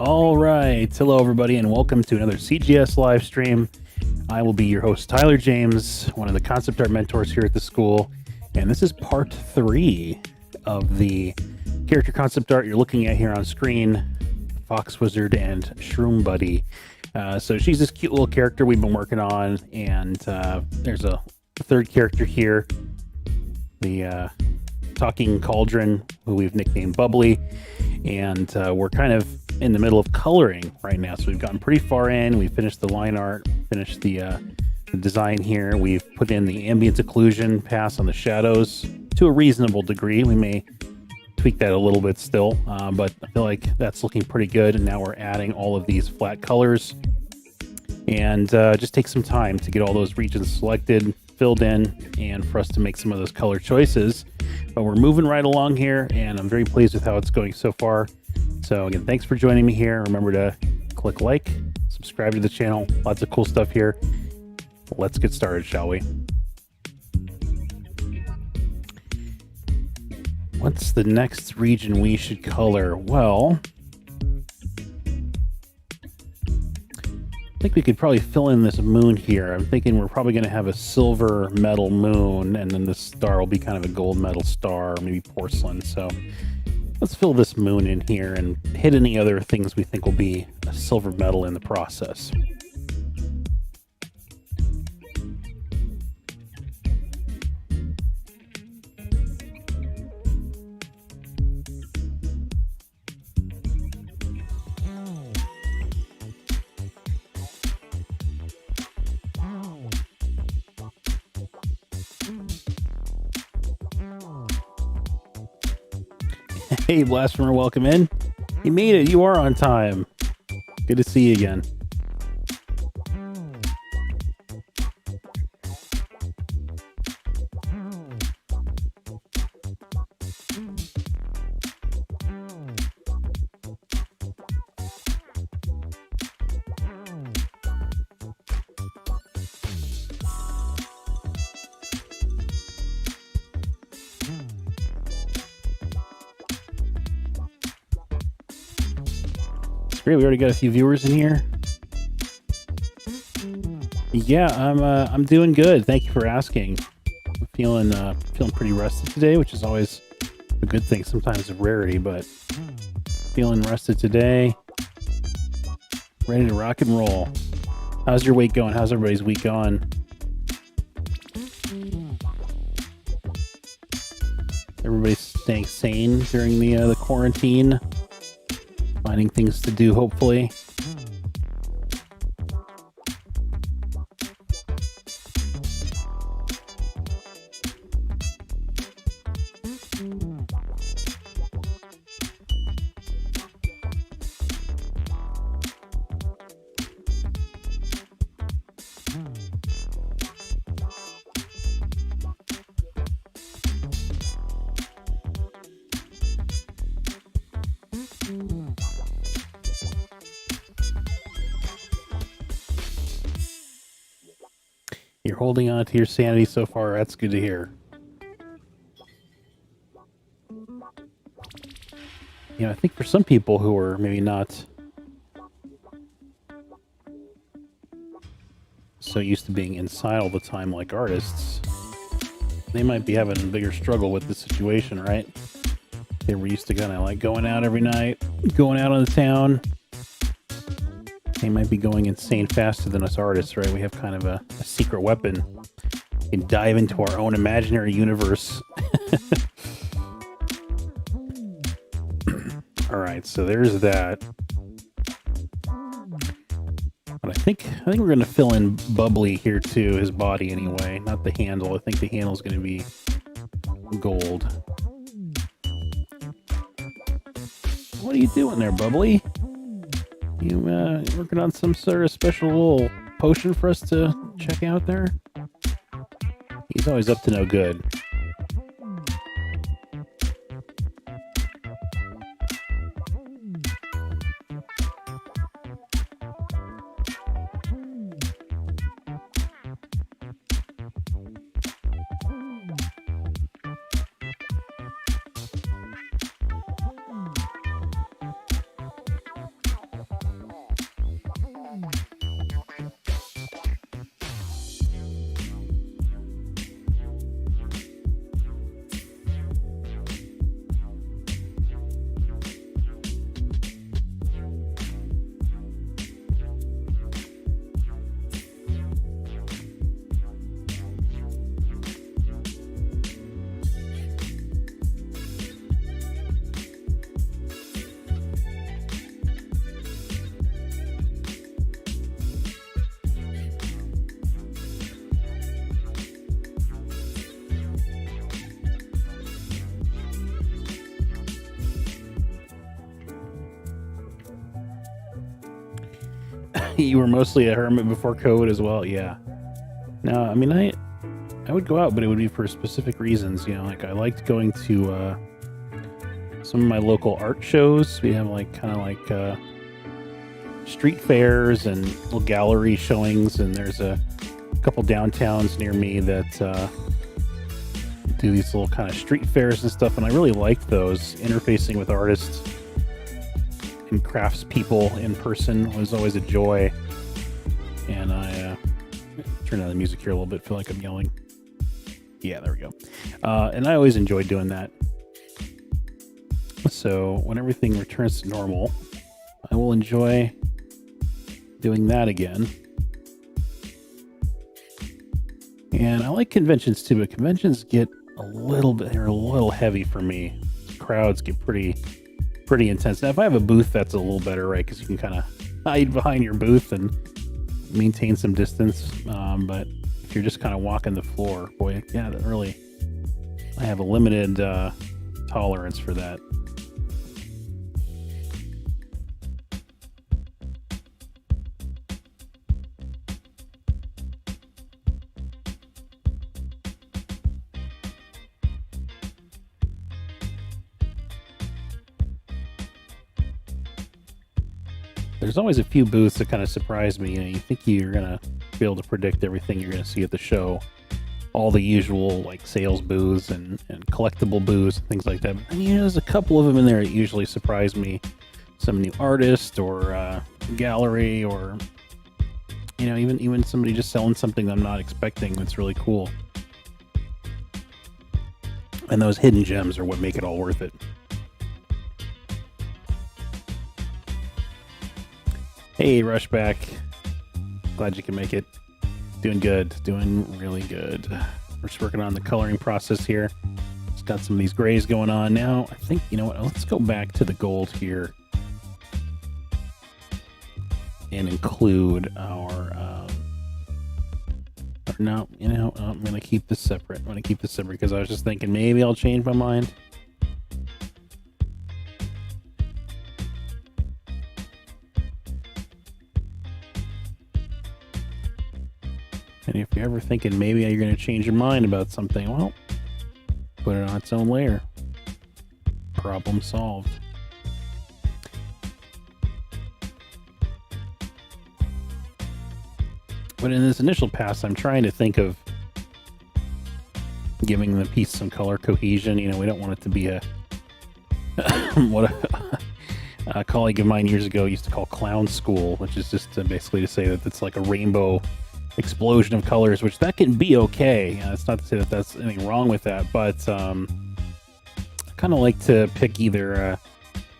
All right. Hello, everybody, and welcome to another CGS live stream. I will be your host, Tyler James, one of the concept art mentors here at the school. And this is part 3 of the character concept art you're looking at here on screen, Fox Wizard and Shroom Buddy. So she's this cute little character we've been working on, and there's a third character here, the talking cauldron, who we've nicknamed Bubbly. And we're kind of in the middle of coloring right now, so we've gotten pretty far in. We finished the line art, finished the design here. We've put in the ambient occlusion pass on the shadows to a reasonable degree. We may tweak that a little bit still, but I feel like that's looking pretty good. And now we're adding all of these flat colors, and just take some time to get all those regions selected, filled in, and for us to make some of those color choices. But we're moving right along here, and I'm very pleased with how it's going so far. So again, thanks for joining me here. Remember to click like, subscribe to the channel. Lots of cool stuff here. Let's get started, shall we? What's the next region we should color? Well, I think we could probably fill in this moon here. I'm thinking we're probably going to have a silver metal moon, and then the star will be kind of a gold metal star, or maybe porcelain. So let's fill this moon in here and hit any other things we think will be a silver metal in the process. Hey, Blasphemer, welcome in. You made it. You are on time. Good to see you again. Great, we already got a few viewers in here. Yeah, I'm doing good. Thank you for asking. I'm feeling pretty rested today, which is always a good thing. Sometimes a rarity, but feeling rested today. Ready to rock and roll. How's your week going? How's everybody's week going? Everybody's staying sane during the quarantine. Finding things to do, hopefully. You're holding on to your sanity so far. That's good to hear. You know, I think for some people who are maybe not so used to being inside all the time like artists, they might be having a bigger struggle with the situation, right? They were used to kind of like going out every night, going out on the town. They might be going insane faster than us artists, right? We have kind of a secret weapon. We can dive into our own imaginary universe. All right, so there's that. But I think we're going to fill in Bubbly here too, his body anyway, not the handle. I think the handle's going to be gold. What are you doing there, Bubbly? You working on some sort of special little potion for us to check out there? He's always up to no good. You were mostly a hermit before COVID as well. Yeah. No, I mean, I would go out, but it would be for specific reasons. You know, like I liked going to some of my local art shows. We have like kind of like street fairs and little gallery showings, and there's a couple downtowns near me that do these little kind of street fairs and stuff, and I really liked those. Interfacing with artists and craftspeople in person was always a joy. And I turn down the music here a little bit. Feel like I'm yelling. Yeah, there we go. And I always enjoyed doing that. So when everything returns to normal, I will enjoy doing that again. And I like conventions too, but conventions get they're a little heavy for me. Crowds get pretty intense. Now, if I have a booth, that's a little better, right? Because you can kind of hide behind your booth and maintain some distance. But if you're just kind of walking the floor, boy, yeah, I have a limited tolerance for that. There's always a few booths that kind of surprise me. You know, you think you're gonna be able to predict everything you're gonna see at the show, all the usual like sales booths and collectible booths and things like that. But you know, there's a couple of them in there that usually surprise me. Some new artist or gallery, or you know, even somebody just selling something that I'm not expecting. That's really cool. And those hidden gems are what make it all worth it. Hey, Rushback. Glad you can make it. Doing good. Doing really good. We're just working on the coloring process here. Just got some of these grays going on now. I think, you know what, let's go back to the gold here and include our, no, you know, I'm going to keep this separate. Because I was just thinking maybe I'll change my mind. And if you're ever thinking maybe you're going to change your mind about something, well, put it on its own layer. Problem solved. But in this initial pass, I'm trying to think of giving the piece some color cohesion. You know, we don't want it to be a what a colleague of mine years ago used to call clown school, which is just basically to say that it's like a rainbow explosion of colors, which that can be okay. It's not to say that that's anything wrong with that, but I kind of like to pick either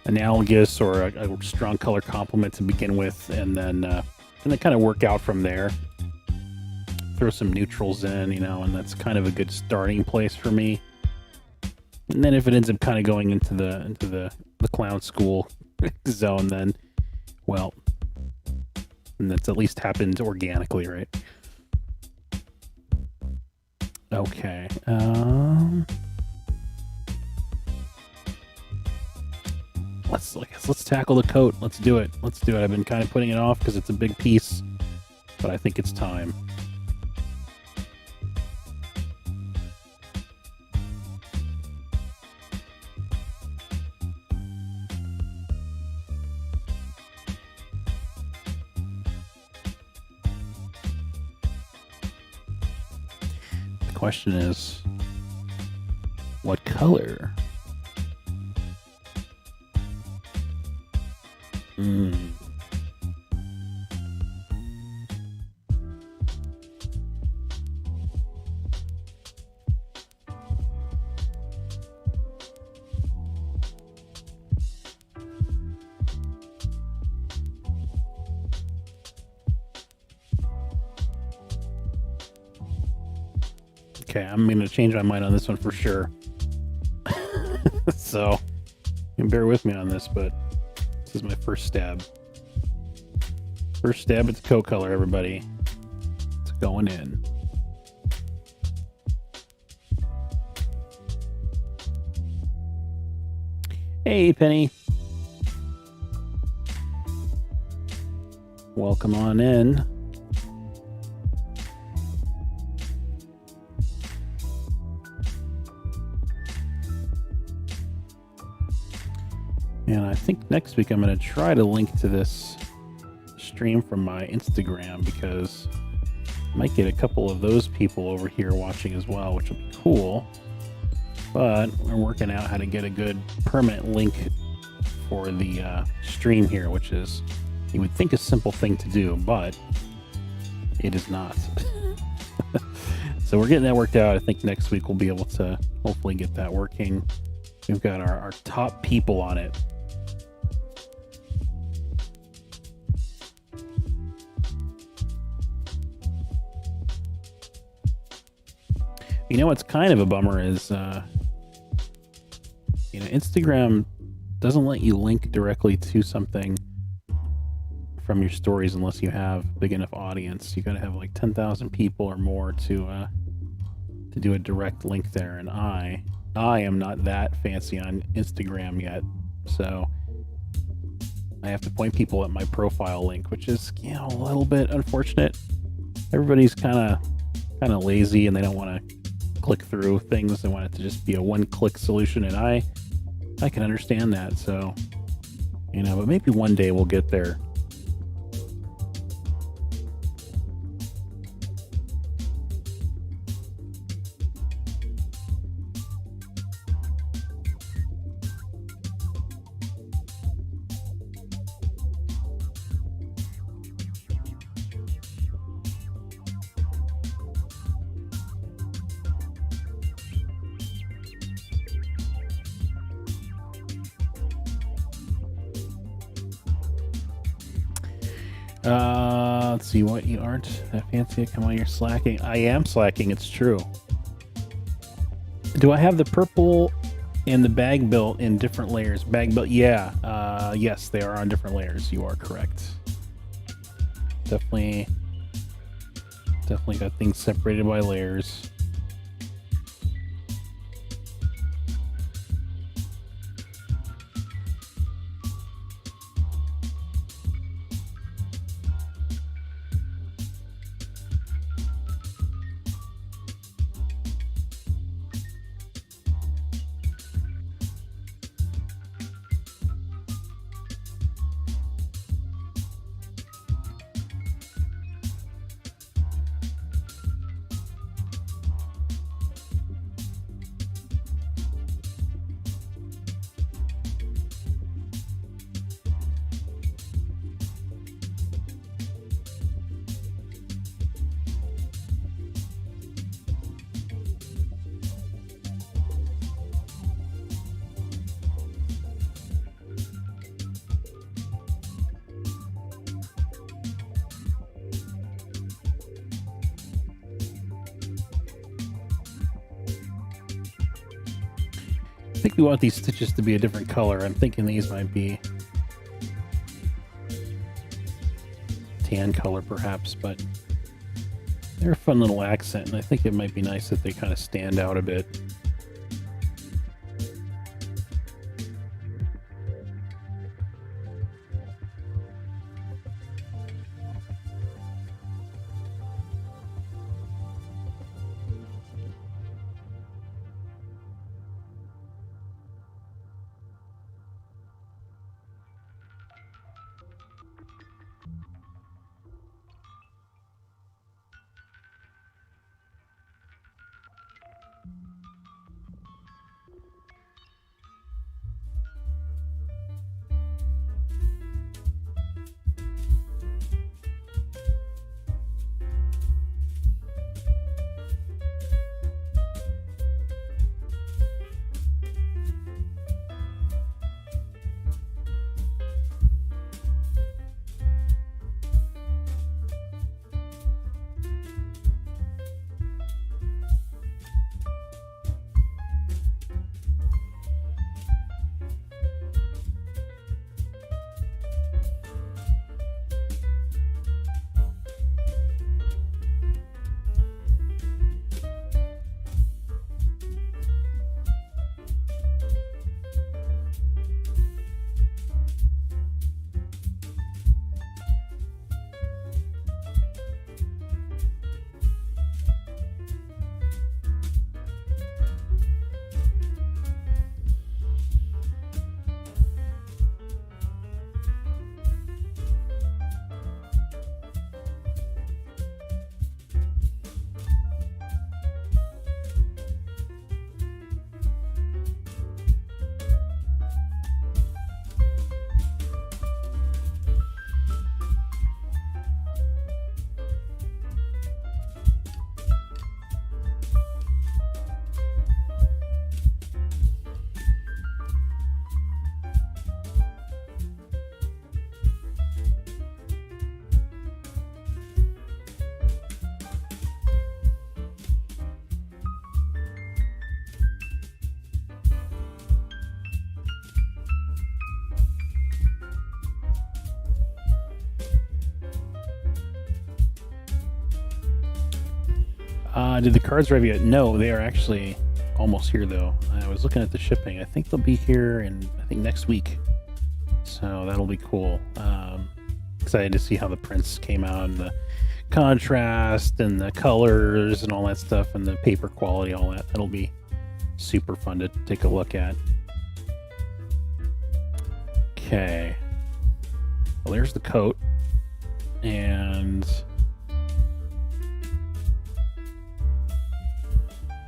analogous or a strong color complement to begin with, and then kind of work out from there. Throw some neutrals in, you know, and that's kind of a good starting place for me. And then if it ends up kind of going into the clown school zone, then well, and that's at least happened organically, right? Okay. Let's tackle the coat. Let's do it. I've been kind of putting it off because it's a big piece, but I think it's time. Question is, what color? Okay, I'm going to change my mind on this one for sure. So, you can bear with me on this, but this is my first stab. First stab at the coat color, everybody. It's going in. Hey, Penny. Welcome on in. And I think next week I'm going to try to link to this stream from my Instagram, because I might get a couple of those people over here watching as well, which will be cool. But we're working out how to get a good permanent link for the stream here, which is, you would think, a simple thing to do, but it is not. So we're getting that worked out. I think next week we'll be able to hopefully get that working. We've got our top people on it. You know what's kind of a bummer is, Instagram doesn't let you link directly to something from your stories unless you have a big enough audience. You got to have like 10,000 people or more to do a direct link there, and I am not that fancy on Instagram yet, so I have to point people at my profile link, which is, a little bit unfortunate. Everybody's kind of lazy, and they don't want to click through things. They want it to just be a one-click solution, and I can understand that. So, but maybe one day we'll get there. Let's see, what, you aren't that fancy? Come on, you're slacking. I am slacking, it's true. Do I have the purple and the bag built in different layers? Bag built, yeah. Yes, they are on different layers. You are correct. Definitely got things separated by layers. I think we want these stitches to be a different color. I'm thinking these might be tan color perhaps, but they're a fun little accent, and I think it might be nice that they kind of stand out a bit. Did the cards arrive yet? No, they are actually almost here though. I was looking at the shipping. I think they'll be here in, I think, next week. So that'll be cool. Excited to see how the prints came out and the contrast and the colors and all that stuff and the paper quality, all that. That'll be super fun to take a look at. Okay. Well, there's the coat. And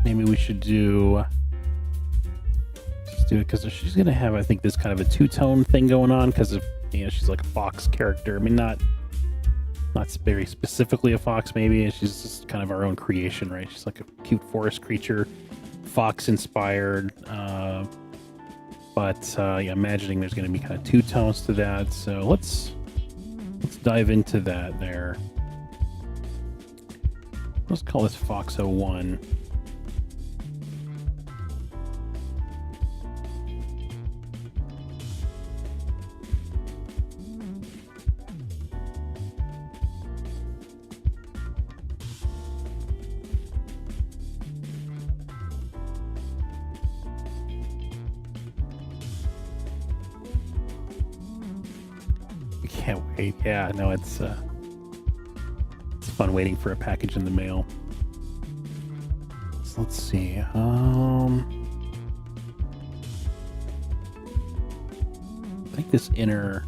maybe we should do, let's do it because she's gonna have, I think, this kind of a two-tone thing going on because of, you know, she's like a fox character. I mean, not very specifically a fox, maybe. She's just kind of our own creation, right? She's like a cute forest creature, fox inspired. But yeah, imagining there's going to be kind of two tones to that. So let's dive into that there. Let's call this Fox 01. Can't wait. Yeah, no, it's fun waiting for a package in the mail. So let's see. I think this inner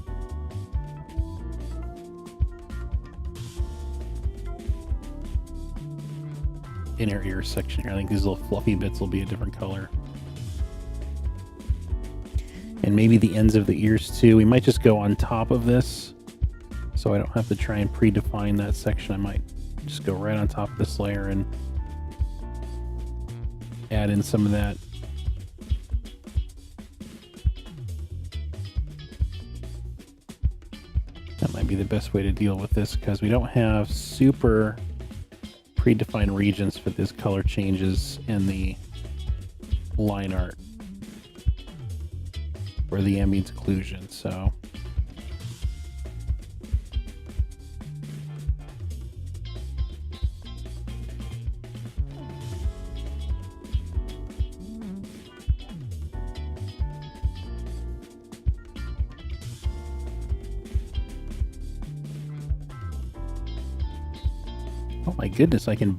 ear section here, I think these little fluffy bits will be a different color. And maybe the ends of the ears too. We might just go on top of this, so I don't have to try and predefine that section. I might just go right on top of this layer and add in some of that. That might be the best way to deal with this because we don't have super predefined regions for this color changes in the line art or the ambient occlusion, so oh my goodness, I can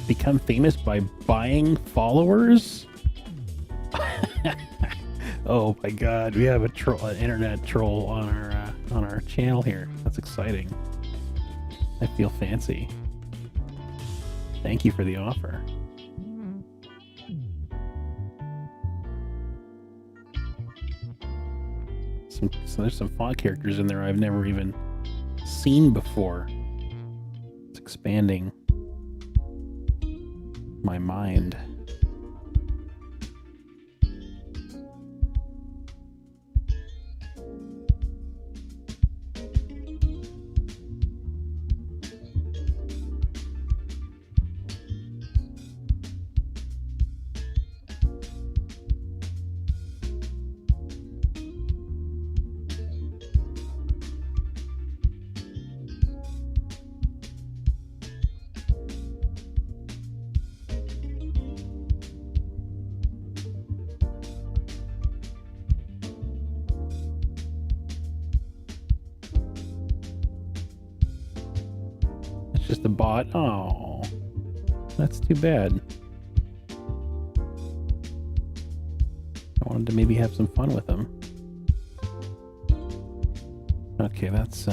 become famous by buying followers? Oh my god, we have an internet troll on our channel here. That's exciting. I feel fancy. Thank you for the offer. So there's some font characters in there I've never even seen before. It's expanding my mind. Just a bot. Oh, that's too bad. I wanted to maybe have some fun with them. Okay, that's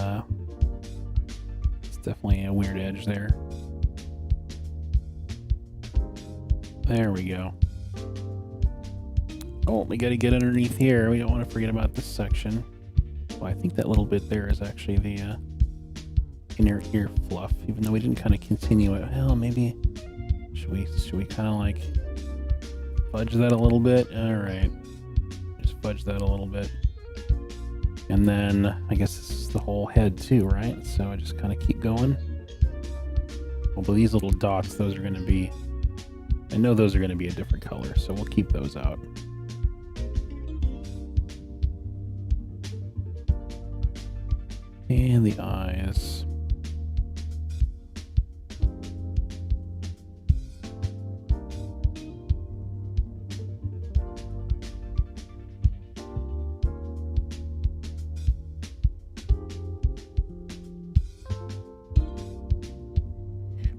it's definitely a weird edge there. There we go. Oh, we got to get underneath here. We don't want to forget about this section. Well, I think that little bit there is actually the inner ear fluff, even though we didn't kind of continue it. Well, maybe should we kind of like fudge that a little bit? All right, just fudge that a little bit, and then I guess this is the whole head too, right? So I just kind of keep going. Well, but these little dots, those are going to be, I know those are going to be a different color, so we'll keep those out. And the eyes.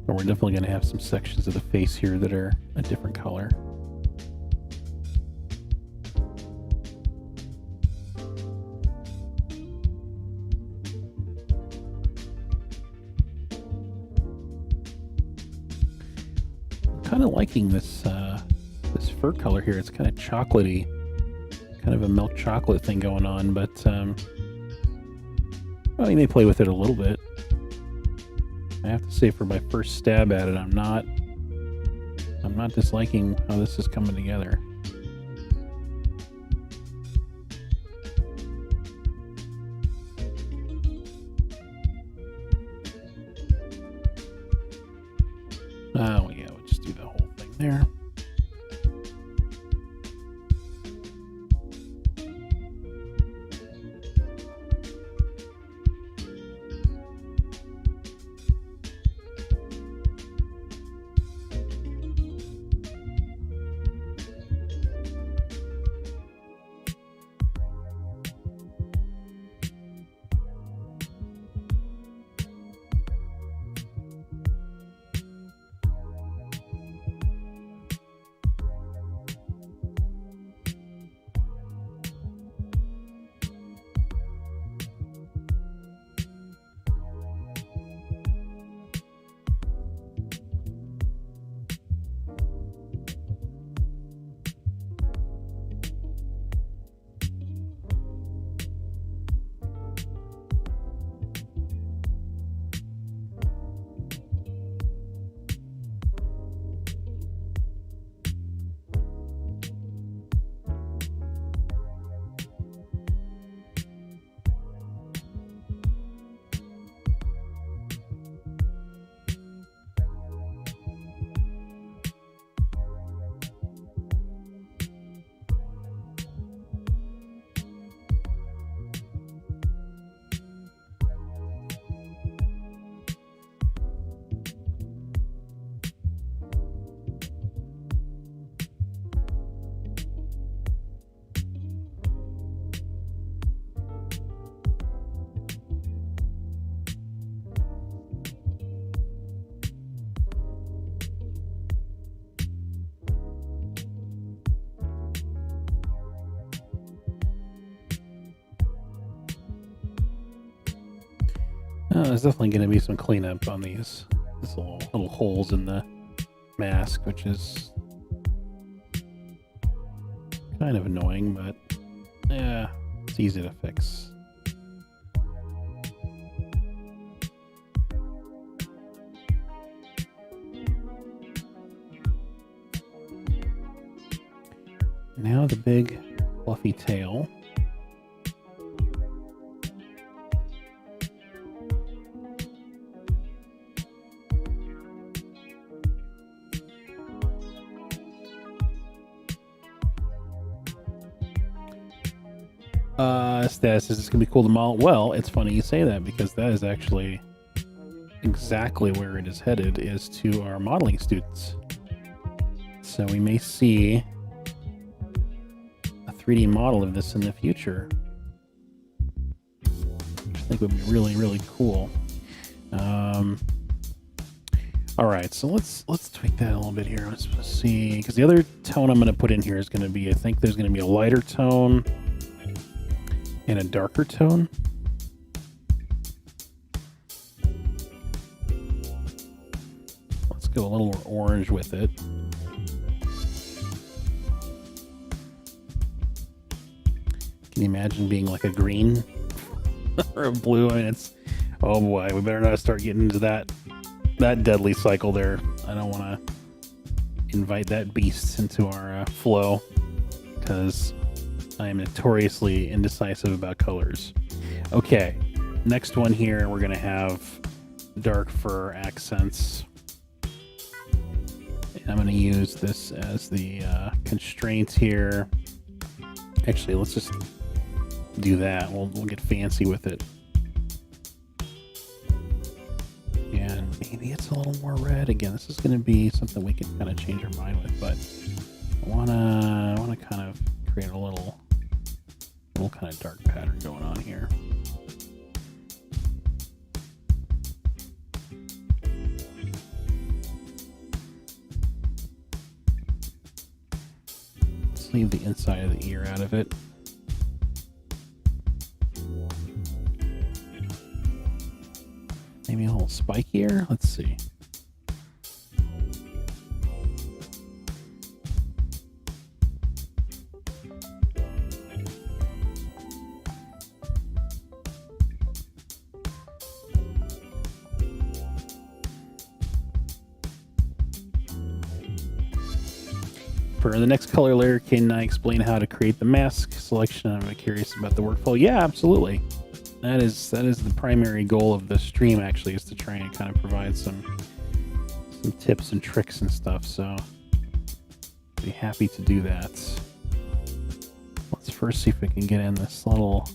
But we're definitely going to have some sections of the face here that are a different color. I'm kind of liking this this fur color here. It's kind of chocolatey, kind of a milk chocolate thing going on, but well, you may play with it a little bit. I have to say, for my first stab at it, I'm not disliking how this is coming together. Oh yeah, we'll just do the whole thing there. There's definitely going to be some cleanup on these little holes in the mask, which is kind of annoying, but yeah, it's easy to fix. Now the big fluffy tail. Status is it's gonna be cool to model. Well, it's funny you say that, because that is actually exactly where it is headed, is to our modeling students. So we may see a 3D model of this in the future, which I think would be really, really cool. All right, so let's tweak that a little bit here. Let's see, because the other tone I'm going to put in here is going to be, I think there's going to be a lighter tone and a darker tone. Let's go a little more orange with it. Can you imagine being like a green or a blue? I mean, it's, oh boy, we better not start getting into that deadly cycle there. I don't want to invite that beast into our flow, because I am notoriously indecisive about colors. Okay, next one here, we're going to have dark fur accents. And I'm going to use this as the constraint here. Actually, let's just do that. We'll get fancy with it. And maybe it's a little more red. Again, this is going to be something we can kind of change our mind with, but I want to kind of create a little kind of dark pattern going on here. Let's leave the inside of the ear out of it. Maybe a little spikier? Let's see. For the next color layer, can I explain how to create the mask selection? I'm curious about the workflow. Yeah, absolutely. That is the primary goal of the stream, actually, is to try and kind of provide some tips and tricks and stuff. So be happy to do that. Let's first see if we can get in this little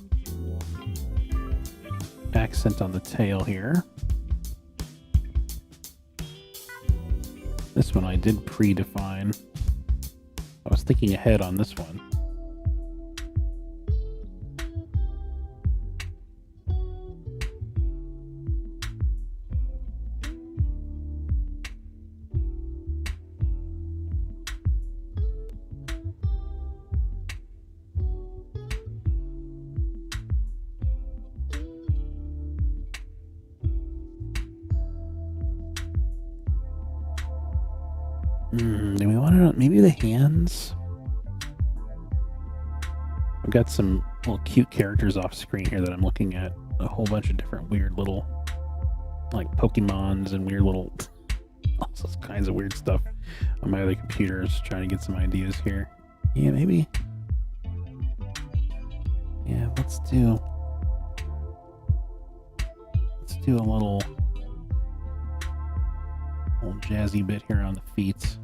accent on the tail here. This one I did predefine. I was thinking ahead on this one. Do we want to, maybe the hands? I've got some little cute characters off screen here that I'm looking at. A whole bunch of different weird little, like Pokemons and weird little, all sorts kinds of weird stuff on my other computers, trying to get some ideas here. Yeah, maybe. Yeah, let's do a little jazzy bit here on the feet.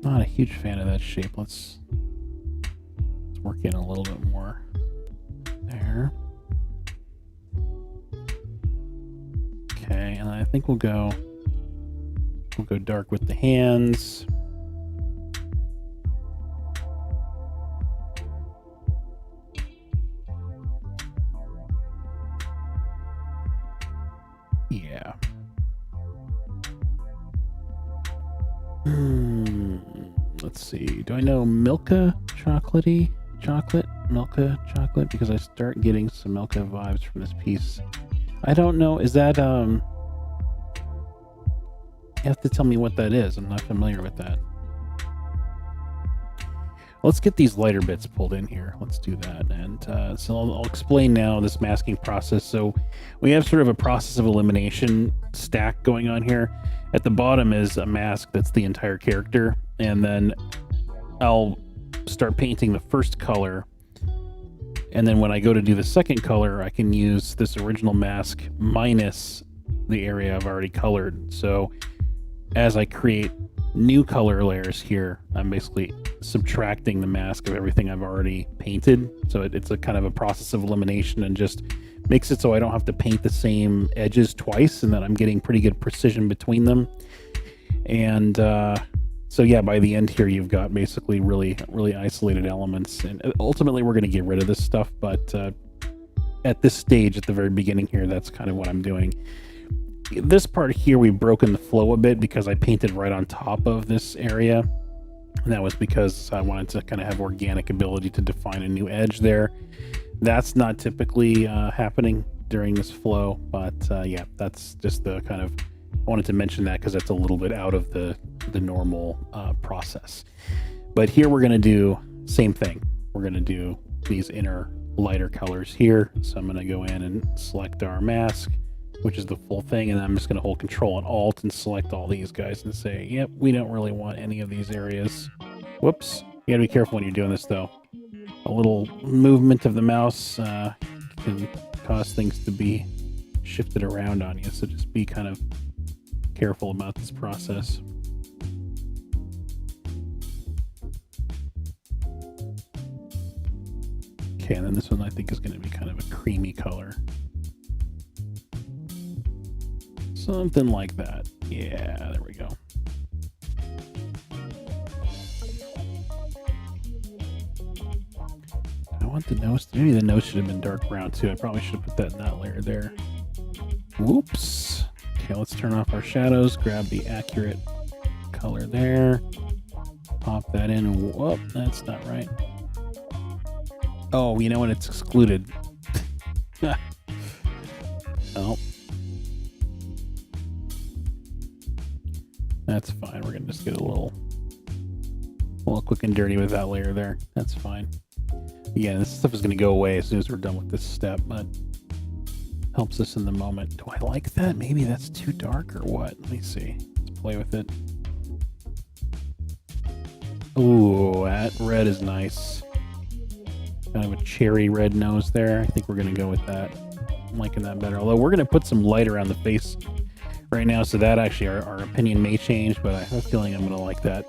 Not a huge fan of that shape. Let's work in a little bit more there. Okay, and I think we'll go dark with the hands. Yeah. Let's see. Do I know Milka chocolate? Milka chocolate? Because I start getting some Milka vibes from this piece. I don't know. Is that you have to tell me what that is. I'm not familiar with that. Let's get these lighter bits pulled in here. Let's do that. And so I'll explain now this masking process. So we have sort of a process of elimination stack going on here. At the bottom is a mask that's the entire character. And then I'll start painting the first color. And then when I go to do the second color, I can use this original mask minus the area I've already colored. So as I create new color layers here, I'm basically subtracting the mask of everything I've already painted. So it's a kind of a process of elimination, and just makes it so I don't have to paint the same edges twice, and that I'm getting pretty good precision between them. And so yeah, by the end here, you've got basically really isolated elements, and ultimately we're going to get rid of this stuff, but at this stage, at the very beginning here, that's kind of what I'm doing. This part here, we've broken the flow a bit because I painted right on top of this area, and that was because I wanted to kind of have organic ability to define a new edge there. That's not typically happening during this flow, but yeah, that's just the kind of, I wanted to mention that because that's a little bit out of the normal process. But here we're going to do same thing. We're going to do these inner lighter colors here. So I'm going to go in and select our mask, which is the full thing, and I'm just going to hold Control and Alt and select all these guys and say, yep, we don't really want any of these areas. Whoops. You got to be careful when you're doing this, though. A little movement of the mouse can cause things to be shifted around on you, so just be kind of careful about this process. Okay, and then this one I think is going to be kind of a creamy color. Something like that. Yeah, there we go. want the nose? Maybe the nose should have been dark brown too. I probably should have put that in that layer there. Whoops. Okay, let's turn off our shadows, grab the accurate color there, pop that in. Whoop, that's not right. Oh, you know what? It's excluded. Oh. That's fine. We're gonna just get a little quick and dirty with that layer there. That's fine. Again, this stuff is gonna go away as soon as we're done with this step, but helps us in the moment. Do I like that? Maybe that's too dark or what? Let me see. Let's play with it. Ooh, that red is nice. Kind of a cherry red nose there. I think we're gonna go with that. I'm liking that better. Although we're gonna put some light around the face right now, so that actually our opinion may change, but I have a feeling I'm gonna like that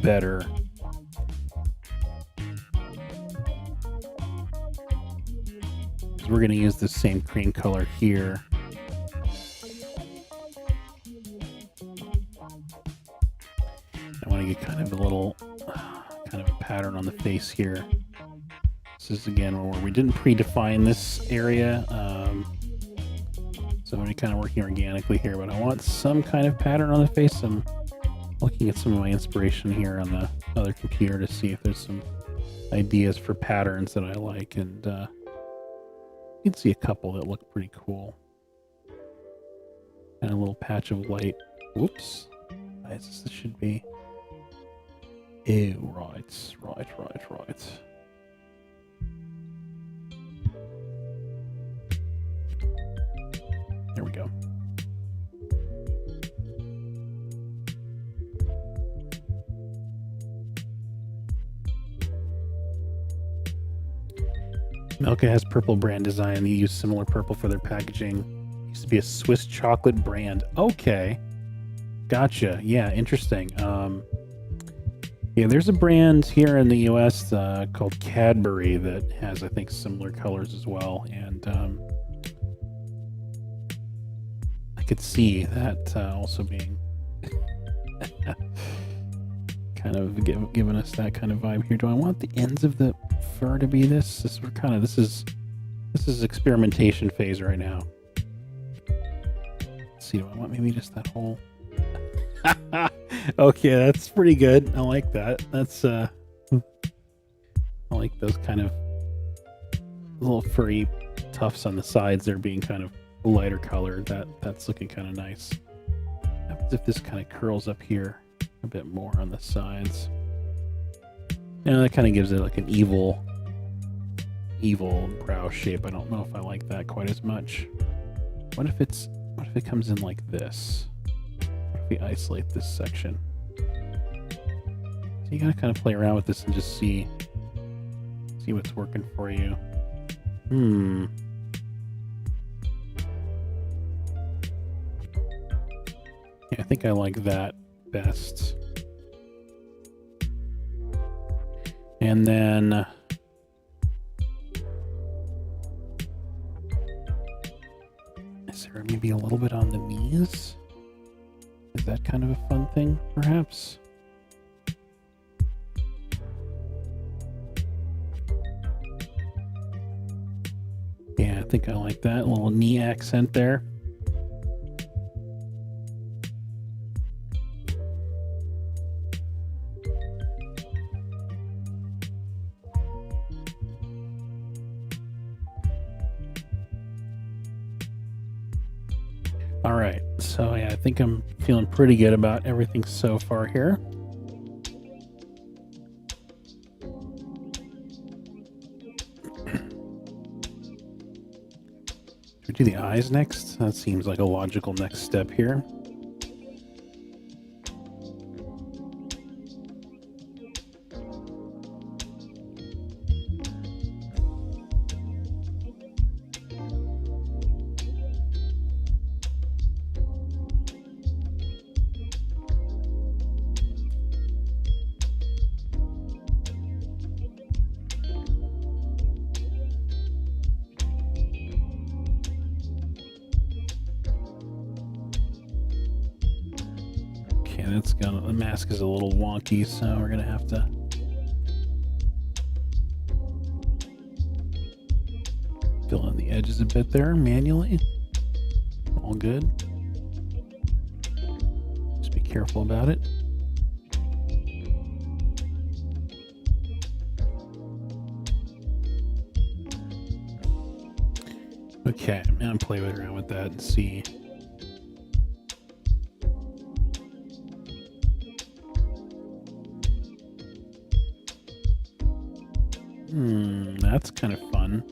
better. Because we're gonna use the same cream color here. I want to get kind of a little, kind of a pattern on the face here. This is again where we didn't predefine this area. So I'm kind of working organically here, but I want some kind of pattern on the face. I'm looking at some of my inspiration here on the other computer to see if there's some ideas for patterns that I like, and you can see a couple that look pretty cool. And a little patch of light. Whoops. This should be. Ew, right. There we go. Milka has purple brand design. They use similar purple for their packaging. Used to be a Swiss chocolate brand. Okay. Gotcha. Yeah, interesting. Yeah, there's a brand here in the US called Cadbury that has, I think, similar colors as well. And I could see that also being kind of giving us that kind of vibe here. Do I want the ends of the fur to be this? This is experimentation phase right now. Let's see, do I want maybe just that whole? Okay, that's pretty good. I like that. That's I like those kind of little furry tufts on the sides there being kind of a lighter color. That's looking kind of nice. What happens if this kind of curls up here a bit more on the sides? Yeah, that kind of gives it like an evil brow shape. I don't know if I like that quite as much. What if it comes in like this? What if we isolate this section? So you gotta kind of play around with this and just see what's working for you. Yeah, I think I like that best. And then is there maybe a little bit on the knees? Is that kind of a fun thing, perhaps? Yeah, I think I like that. A little knee accent there. All right, so yeah, I think I'm feeling pretty good about everything so far here. Should we do the eyes next? That seems like a logical next step here. The mask is a little wonky, so we're gonna have to edges a bit there manually. All good. Just be careful about it. Okay, I'm gonna play around with that and see. That's kind of fun.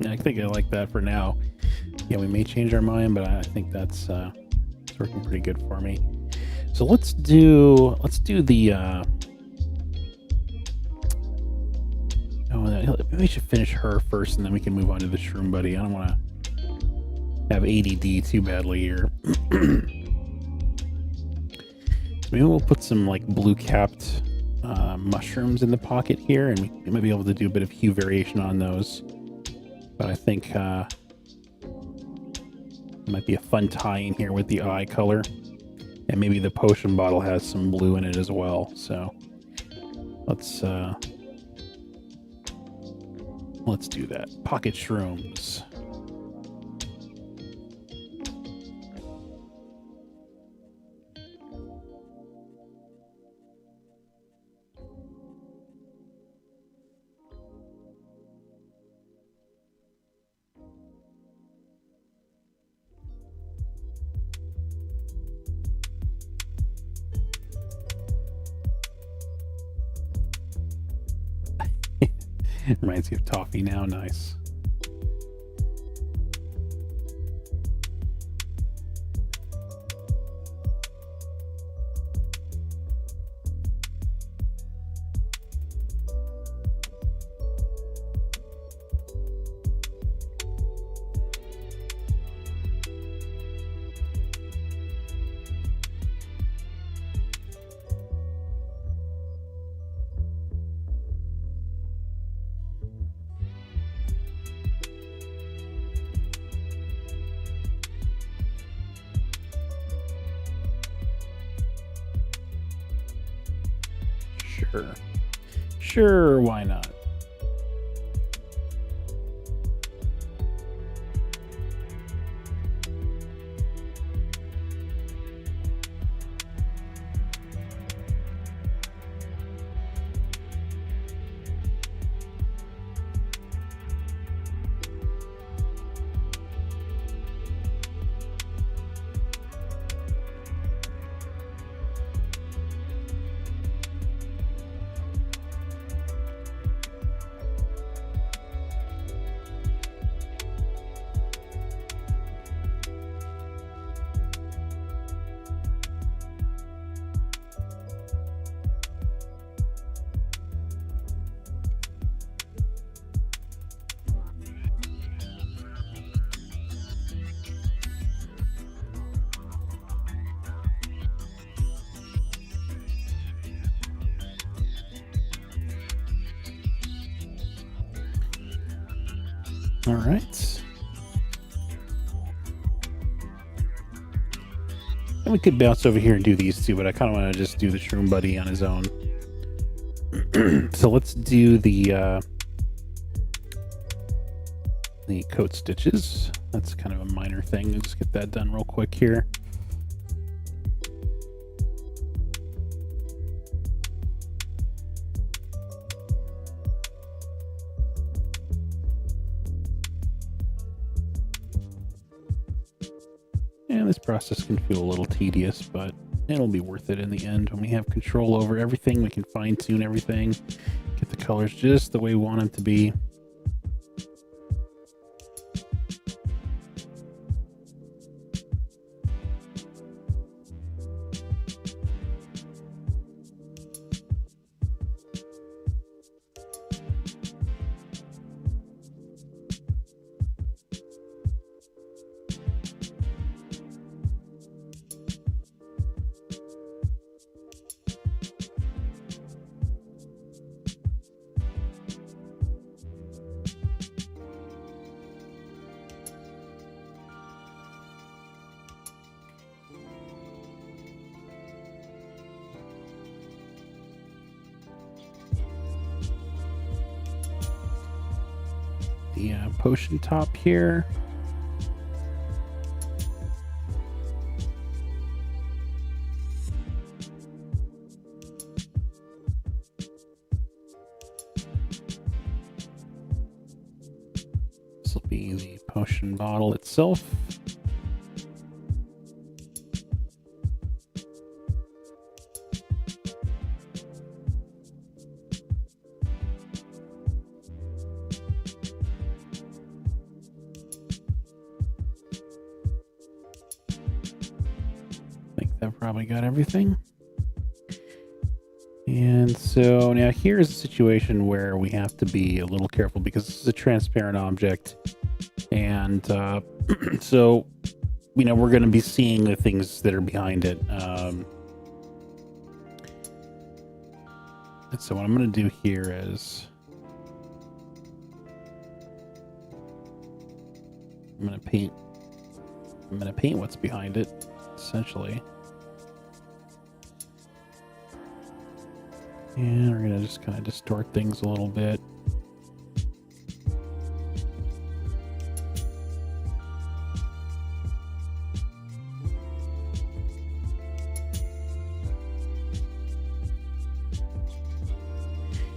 I think I like that for now. Yeah, we may change our mind, but I think that's it's working pretty good for me. So let's do the maybe we should finish her first, and then we can move on to the Shroom Buddy. I don't want to have ADD too badly here. Maybe we'll put some like blue-capped mushrooms in the pocket here, and we might be able to do a bit of hue variation on those. But I think it might be a fun tie-in here with the eye color, and maybe the potion bottle has some blue in it as well. So let's do that. Pocket shrooms. Reminds you of toffee now. Nice. Sure, why not? All right. And we could bounce over here and do these two, but I kind of want to just do the Shroom Buddy on his own. So let's do the coat stitches. That's kind of a minor thing. Let's just get that done real quick here. And this process can feel a little tedious, but it'll be worth it in the end. When we have control over everything, we can fine-tune everything, get the colors just the way we want them to be. the potion top here. This will be the potion bottle itself. I've probably got everything. And so now here's a situation where we have to be a little careful because this is a transparent object. And so, you know, we're going to be seeing the things that are behind it. And so what I'm going to do here is I'm going to paint what's behind it, essentially. And we're going to just kind of distort things a little bit.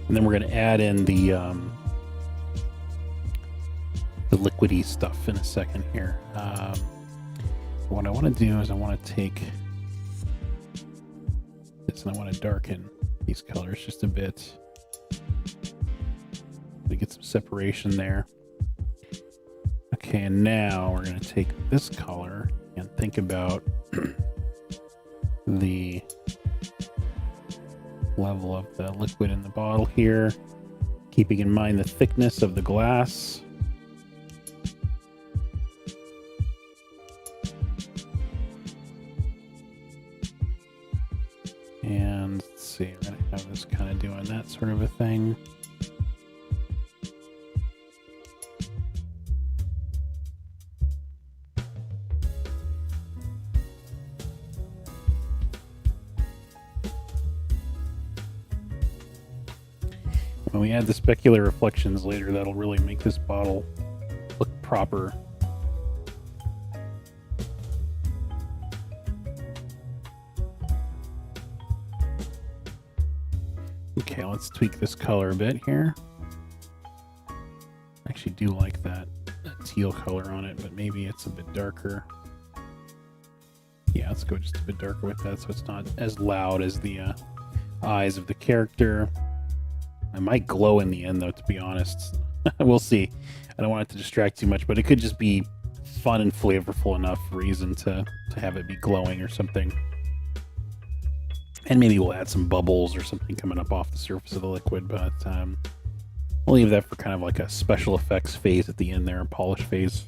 And then we're going to add in the liquidy stuff in a second here. What I want to do is I want to take this and I want to darken these colors just a bit to get some separation there. Okay, and now we're going to take this color and think about the level of the liquid in the bottle here, keeping in mind the thickness of the glass. And let's see, we're going to have this kind of doing that sort of a thing. When we add the specular reflections later, that'll really make this bottle look proper. Okay, let's tweak this color a bit here. I actually do like that teal color on it, but maybe it's a bit darker. Yeah, let's go just a bit darker with that so it's not as loud as the eyes of the character. I might glow in the end, though, to be honest. We'll see. I don't want it to distract too much, but it could just be fun and flavorful enough reason to have it be glowing or something. And maybe we'll add some bubbles or something coming up off the surface of the liquid, but we'll leave that for kind of like a special effects phase at the end there, a polish phase.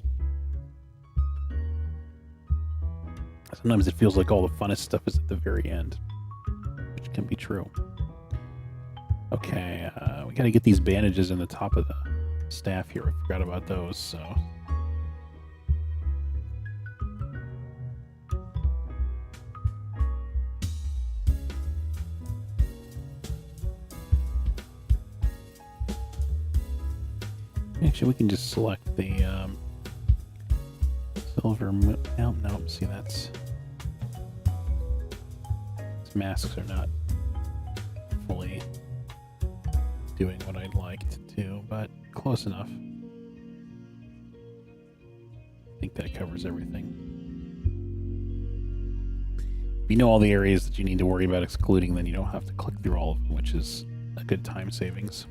Sometimes it feels like all the funnest stuff is at the very end, which can be true. Okay, we got to get these bandages in the top of the staff here. I forgot about those, so. Actually, we can just select the silver. Nope. See, that's. These masks are not fully doing what I'd like to do, but close enough. I think that covers everything. If you know all the areas that you need to worry about excluding, then you don't have to click through all of them, which is a good time savings.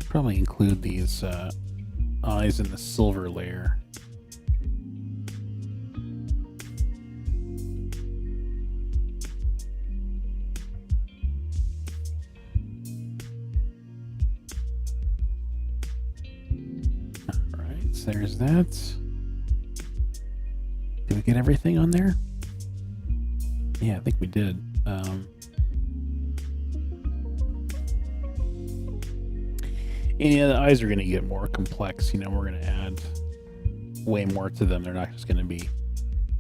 Probably include these eyes in the silver layer. Alright, so there's that. Did we get everything on there? Yeah, I think we did. Yeah, the eyes are going to get more complex. You know, we're going to add way more to them. They're not just going to be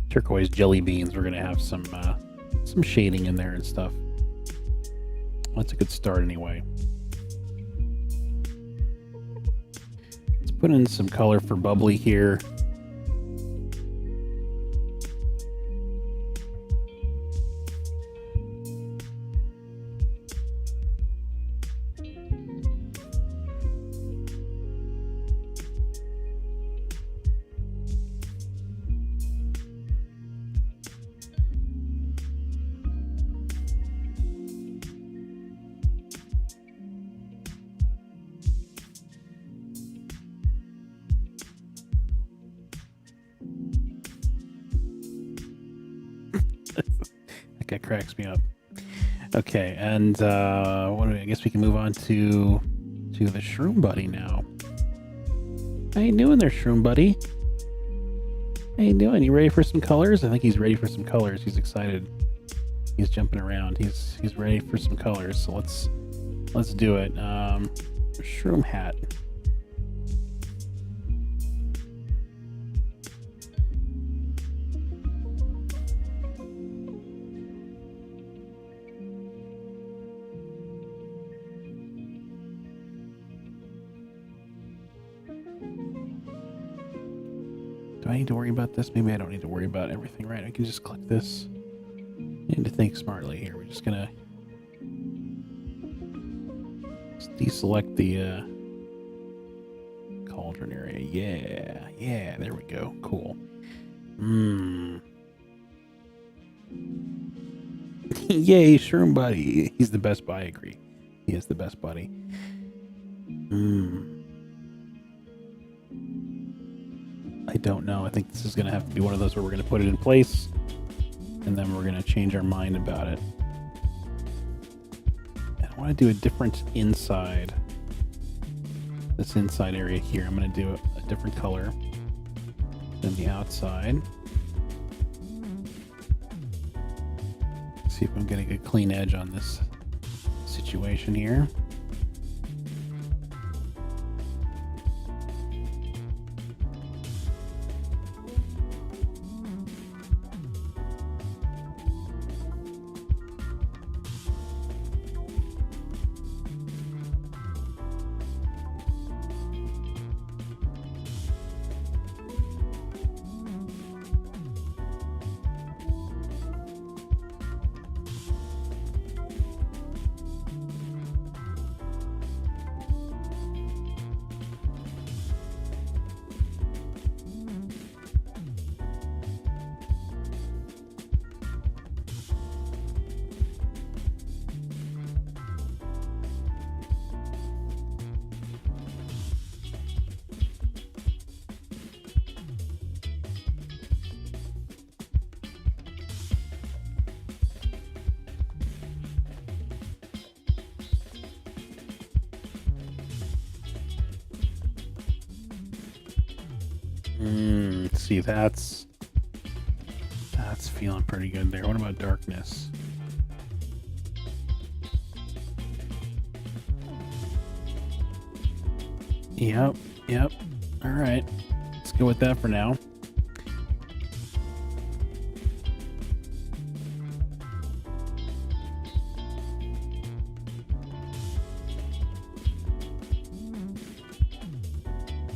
turquoise jelly beans. We're going to have some shading in there and stuff. That's a good start anyway. Let's put in some color for Bubbly here. That cracks me up. Okay, and I guess we can move on to the Shroom Buddy now. How you doing there, Shroom Buddy? How you doing? You ready for some colors? I think he's ready for some colors. He's excited. He's jumping around. He's ready for some colors. So let's do it. Shroom hat. Do I need to worry about this? Maybe I don't need to worry about everything, right? I can just click this. I need to think smartly here. We're just gonna deselect the cauldron area. Yeah, there we go. Cool. Yay, Shroom Buddy. He's the best buddy. I agree. He is the best buddy. I don't know. I think this is going to have to be one of those where we're going to put it in place and then we're going to change our mind about it. And I want to do a different inside. This inside area here, I'm going to do a different color than the outside. See if I'm getting a clean edge on this situation here. See, that's feeling pretty good there. What about darkness? Yep. All right, let's go with that for now.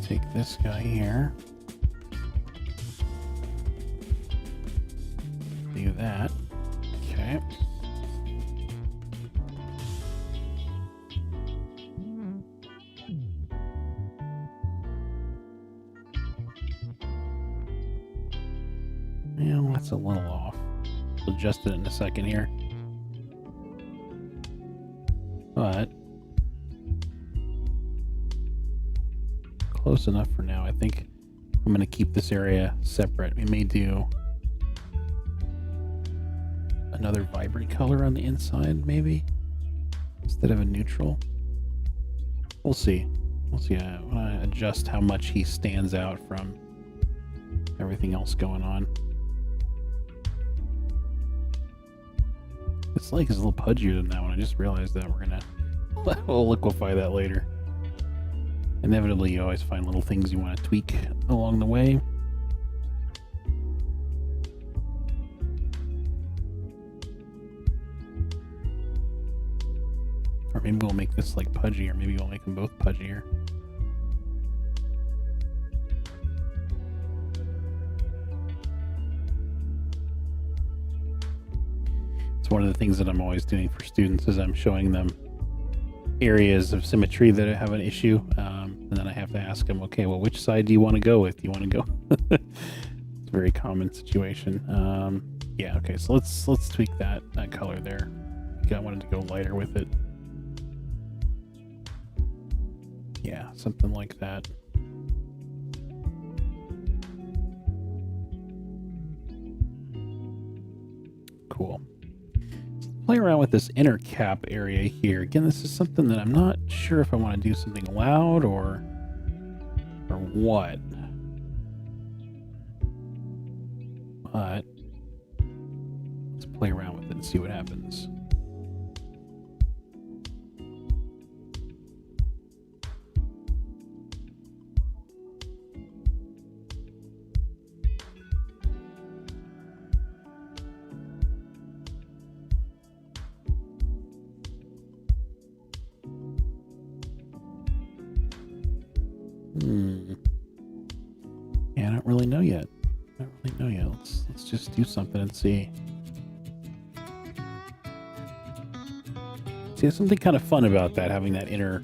Take this guy here. Do that. Okay. Well, that's a little off. We'll adjust it in a second here. But close enough for now. I think I'm going to keep this area separate. We may do another vibrant color on the inside, maybe, instead of a neutral. We'll see. I want to adjust how much he stands out from everything else going on. This lake is a little pudgier than that one. I just realized that. We'll liquefy that later. Inevitably, you always find little things you want to tweak along the way. Or maybe we'll make this like pudgy, or maybe we'll make them both pudgier. It's one of the things that I'm always doing for students is I'm showing them areas of symmetry that have an issue, and then I have to ask them, okay, well, which side do you want to go with? Do you want to go? It's a very common situation. Yeah, okay, so let's tweak that color there. I wanted to go lighter with it. Yeah, something like that. Cool. Play around with this inner cap area here. Again, this is something that I'm not sure if I want to do something loud or what. But let's play around with it and see what happens. Yeah, I don't really know yet. Let's just do something and see. See, there's something kind of fun about that, having that inner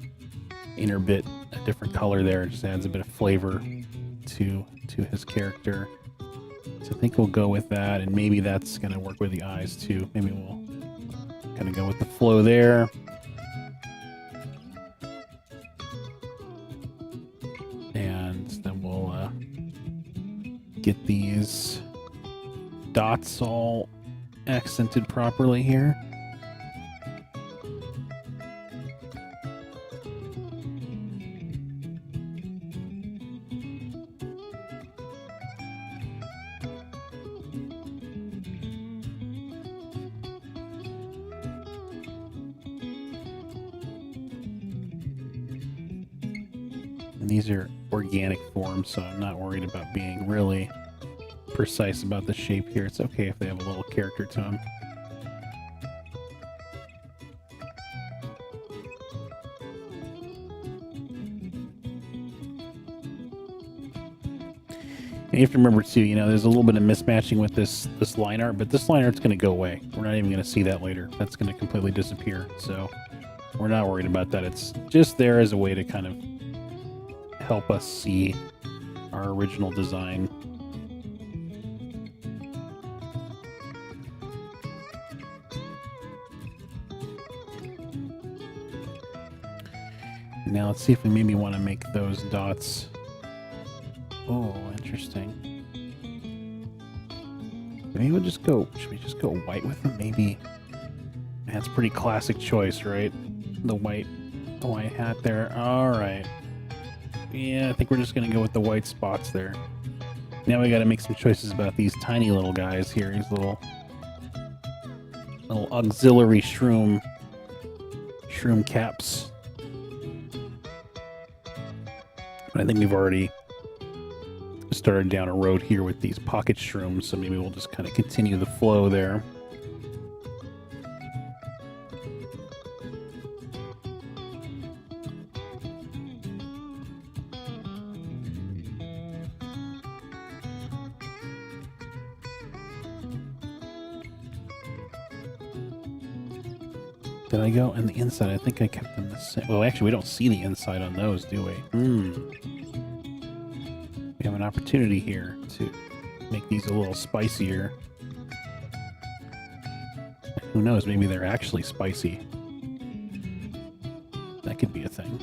bit a different color there. It just adds a bit of flavor to his character. So I think we'll go with that, and maybe that's going to work with the eyes too. Maybe we'll kind of go with the flow there. And then we'll get these dots all accented properly here. And these are organic forms, so I'm not worried about being really precise about the shape here. It's okay if they have a little character to them. And you have to remember too, you know, there's a little bit of mismatching with this line art, but this line art's going to go away. We're not even going to see that later. That's going to completely disappear. So we're not worried about that. It's just there as a way to kind of help us see our original design. Now let's see if we maybe want to make those dots. Oh, interesting. Maybe we'll just go, should we just go white with them? Maybe. That's a pretty classic choice, right? The white hat there. All right. Yeah, I think we're just going to go with the white spots there. Now we got to make some choices about these tiny little guys here. These little auxiliary shroom caps. But I think we've already started down a road here with these pocket shrooms, so maybe we'll just kind of continue the flow there. Did I go on the inside? I think I kept them the same. Well, actually, we don't see the inside on those, do we? We have an opportunity here to make these a little spicier. Who knows? Maybe they're actually spicy. That could be a thing.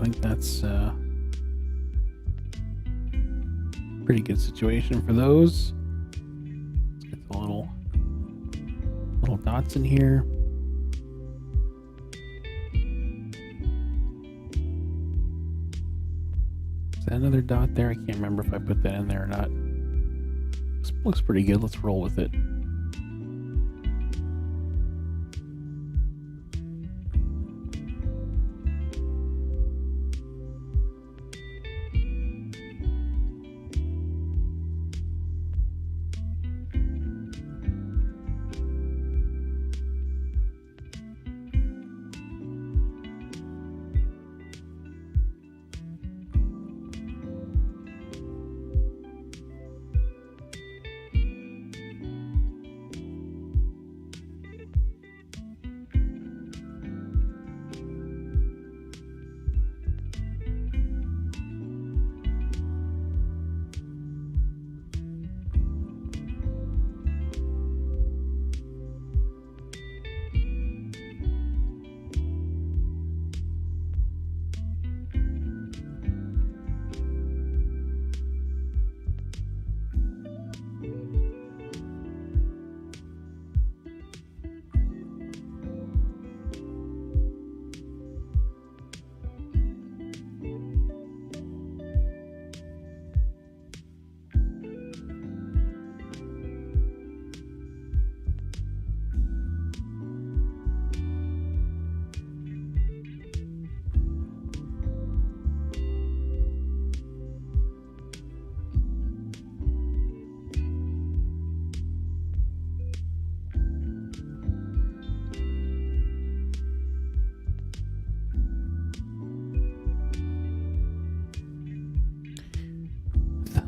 think that's pretty good situation for those. Let's get the little dots in here. Is that another dot there? I can't remember if I put that in there or not. This looks pretty good. Let's roll with it.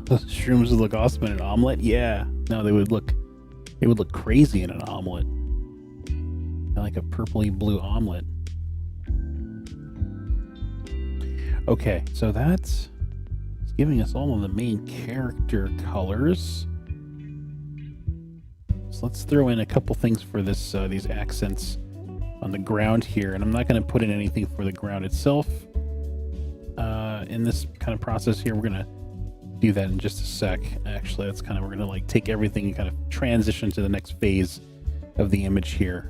Those shrooms would look awesome in an omelet. Yeah, no, they would look crazy in an omelet, like a purpley blue omelet. Okay, so that's giving us all of the main character colors. So let's throw in a couple things for this these accents on the ground here, and I'm not going to put in anything for the ground itself. In this kind of process here, we're going to do that in just a sec. Actually, that's kind of, we're going to like take everything and kind of transition to the next phase of the image here,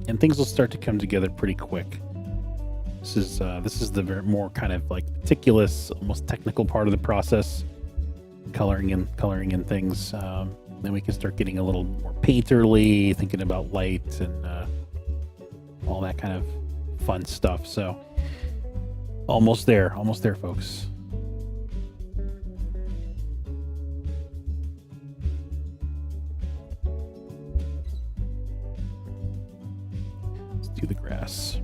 and things will start to come together pretty quick. This is the very more kind of like meticulous, almost technical part of the process, coloring in things. Then we can start getting a little more painterly, thinking about light and all that kind of fun stuff. So almost there, folks. Let's do the grass.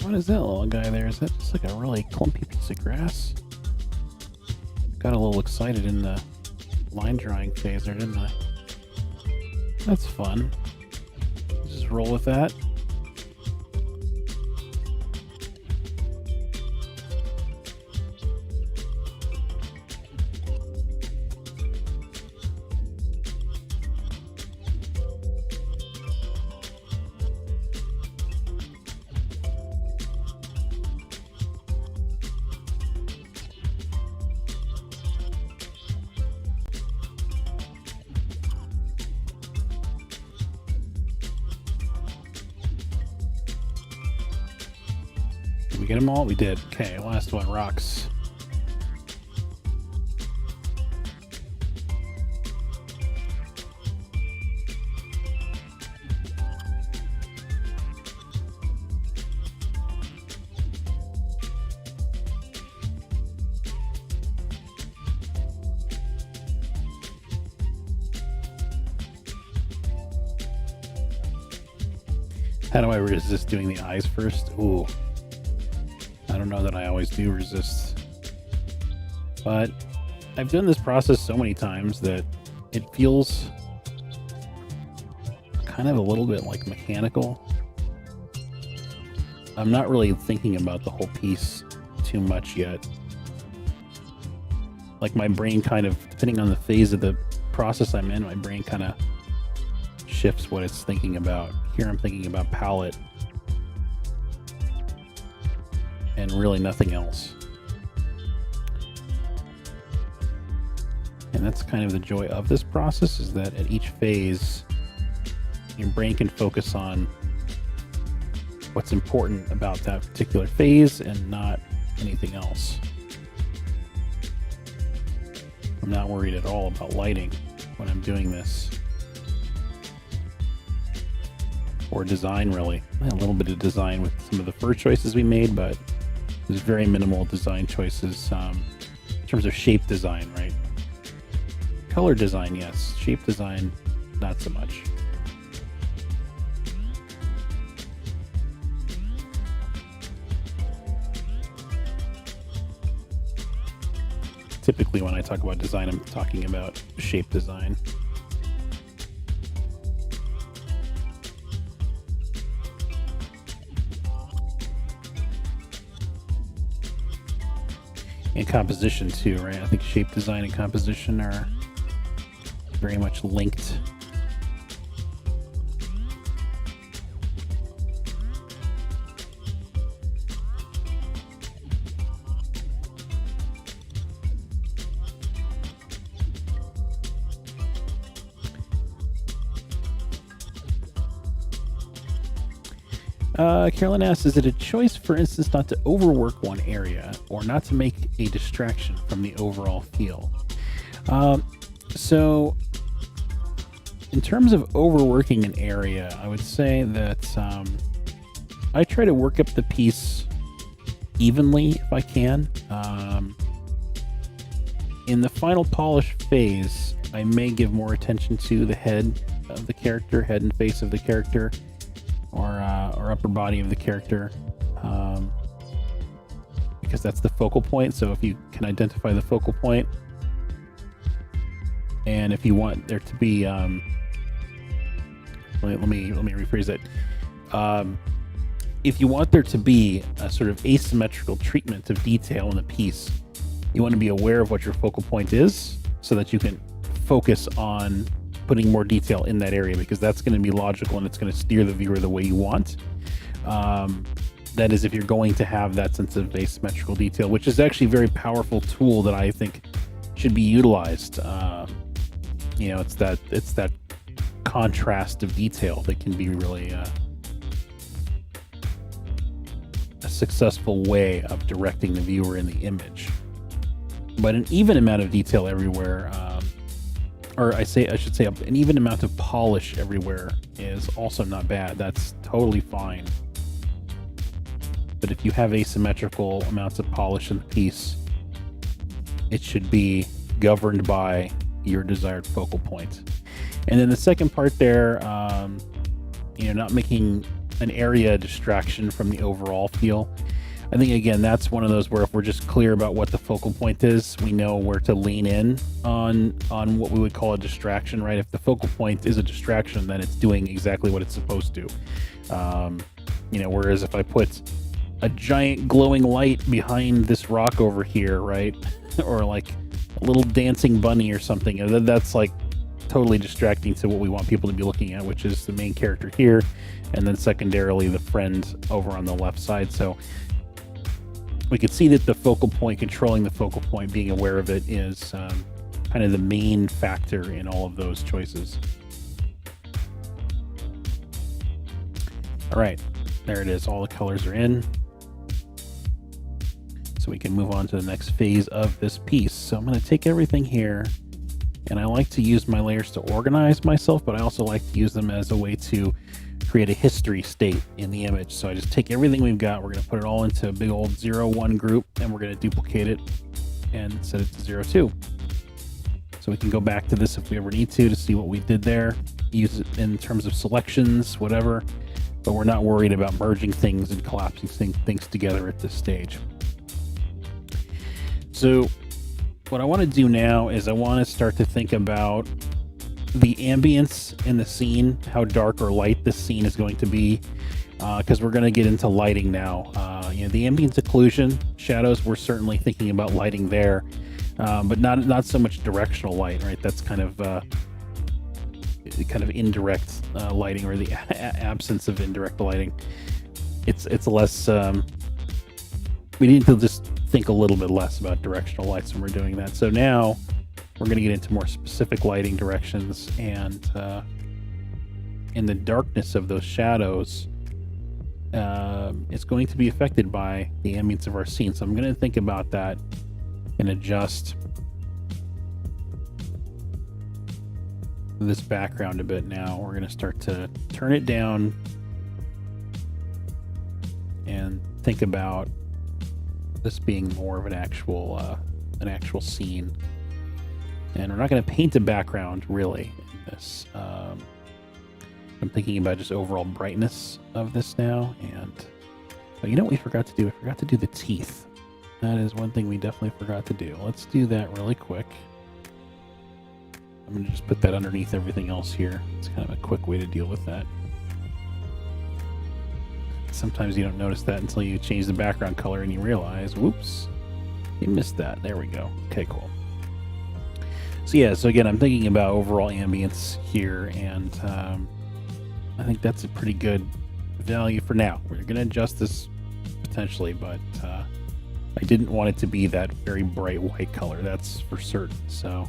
What is that little guy there? Is that just like a really clumpy piece of grass? Got a little excited in the line drawing phase there, didn't I? That's fun. Just roll with that. Did we get them all? We did. Okay, last one, rocks. How do I resist doing the eyes first? Ooh. I don't know that I always do resist. But I've done this process so many times that it feels kind of a little bit like mechanical. I'm not really thinking about the whole piece too much yet. Like my brain kind of, depending on the phase of the process I'm in, my brain kind of shifts what it's thinking about. Here I'm thinking about palette and really nothing else. And that's kind of the joy of this process, is that at each phase your brain can focus on what's important about that particular phase and not anything else. I'm not worried at all about lighting when I'm doing this. Or design, really. A little bit of design with some of the first choices we made, but there's very minimal design choices in terms of shape design, right? Color design, yes. Shape design, not so much. Typically when I talk about design, I'm talking about shape design. And composition too, right? I think shape design and composition are very much linked. Carolyn asks, is it a choice, for instance, not to overwork one area or not to make a distraction from the overall feel? So in terms of overworking an area, I would say that I try to work up the piece evenly if I can. In the final polish phase, I may give more attention to the head of the character, head and face of the character, or upper body of the character, because that's the focal point. So if you can identify the focal point, and if you want there to be, let me rephrase that. If you want there to be a sort of asymmetrical treatment of detail in the piece, you want to be aware of what your focal point is, so that you can focus on putting more detail in that area, because that's going to be logical and it's going to steer the viewer the way you want. That is, if you're going to have that sense of asymmetrical detail, which is actually a very powerful tool that I think should be utilized. It's that contrast of detail that can be really a successful way of directing the viewer in the image. But an even amount of detail everywhere, I should say an even amount of polish everywhere is also not bad. That's totally fine. But if you have asymmetrical amounts of polish in the piece, it should be governed by your desired focal point. And then the second part there, not making an area distraction from the overall feel. I think, again, that's one of those where if we're just clear about what the focal point is, we know where to lean in on what we would call a distraction, right? If the focal point is a distraction, then it's doing exactly what it's supposed to. Whereas if I put a giant glowing light behind this rock over here, right? Or like a little dancing bunny or something, that's like totally distracting to what we want people to be looking at, which is the main character here, and then secondarily the friend over on the left side. So we can see that the focal point, controlling the focal point, being aware of it is kind of the main factor in all of those choices. All right, there it is. All the colors are in. So we can move on to the next phase of this piece. So I'm going to take everything here, and I like to use my layers to organize myself, but I also like to use them as a way to create a history state in the image. So I just take everything we've got, we're going to put it all into a big old 0-1 group, and we're going to duplicate it and set it to 0-2. So we can go back to this if we ever need to see what we did there, use it in terms of selections, whatever, but we're not worried about merging things and collapsing things together at this stage. So what I want to do now is I want to start to think about the ambience in the scene, how dark or light this scene is going to be, because we're going to get into lighting now. The ambience occlusion, shadows, we're certainly thinking about lighting there, but not so much directional light, right? That's kind of indirect lighting, or the absence of indirect lighting. It's less. We need to just think a little bit less about directional lights when we're doing that. So now we're going to get into more specific lighting directions, and in the darkness of those shadows, it's going to be affected by the ambience of our scene. So I'm going to think about that and adjust this background a bit now. We're going to start to turn it down and think about this being more of an actual scene. And we're not going to paint a background really in this. I'm thinking about just overall brightness of this now. And you know what we forgot to do? We forgot to do the teeth. That is one thing we definitely forgot to do. Let's do that really quick. I'm going to just put that underneath everything else here. It's kind of a quick way to deal with that. Sometimes you don't notice that until you change the background color and you realize, whoops, you missed that. There we go. Okay, cool. So again, I'm thinking about overall ambience here, and I think that's a pretty good value for now. We're going to adjust this potentially, but I didn't want it to be that very bright white color, that's for certain. So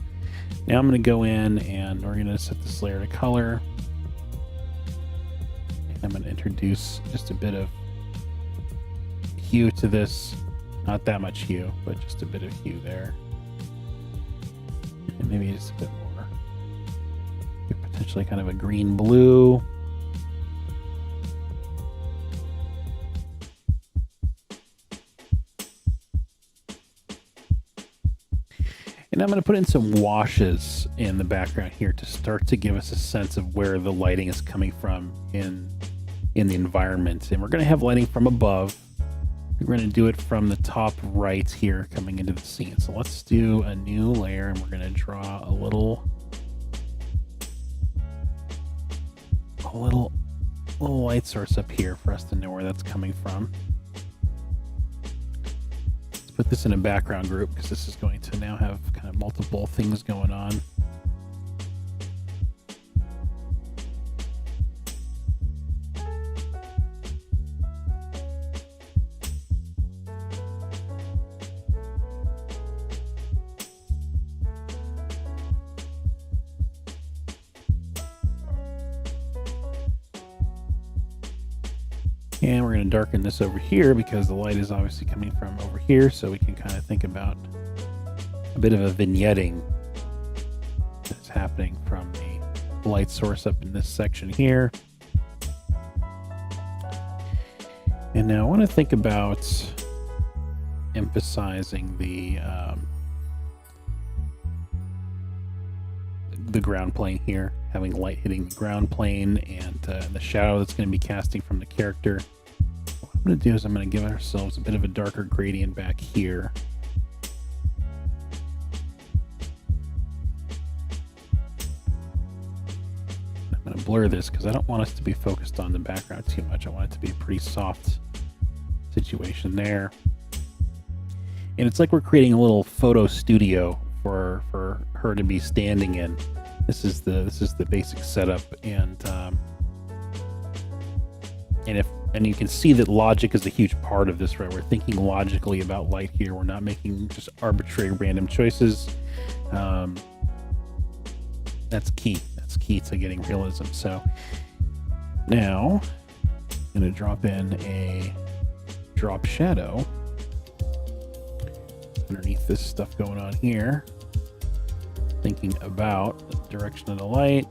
now I'm going to go in and we're going to set this layer to color. I'm going to introduce just a bit of hue to this. Not that much hue, but just a bit of hue there. And maybe just a bit more. Potentially kind of a green blue. And I'm going to put in some washes in the background here to start to give us a sense of where the lighting is coming from in the environment. And we're going to have lighting from above. We're going to do it from the top right here coming into the scene. So let's do a new layer, and we're going to draw a little light source up here for us to know where that's coming from. Let's put this in a background group because this is going to now have kind of multiple things going on. And we're going to darken this over here because the light is obviously coming from over here, so we can kind of think about a bit of a vignetting that's happening from the light source up in this section here. And now I want to think about emphasizing the ground plane here, having light hitting the ground plane and the shadow that's going to be casting from the character. What I'm going to do is I'm going to give ourselves a bit of a darker gradient back here. I'm going to blur this because I don't want us to be focused on the background too much. I want it to be a pretty soft situation there. And it's like we're creating a little photo studio for her to be standing in. This is the basic setup, and you can see that logic is a huge part of this, right? We're thinking logically about light here. We're not making just arbitrary random choices. That's key. That's key to getting realism. So now I'm going to drop in a drop shadow underneath this stuff going on here, thinking about the direction of the light.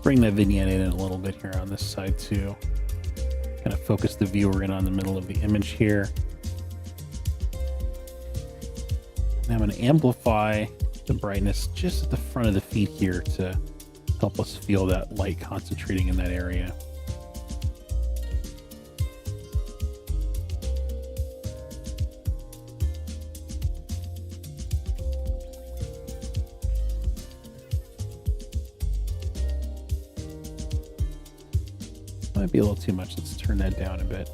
Bring that vignette in a little bit here on this side too. Kind of focus the viewer in on the middle of the image here. And I'm going to amplify the brightness just at the front of the feet here to help us feel that light concentrating in that area. Might be a little too much. Let's turn that down a bit.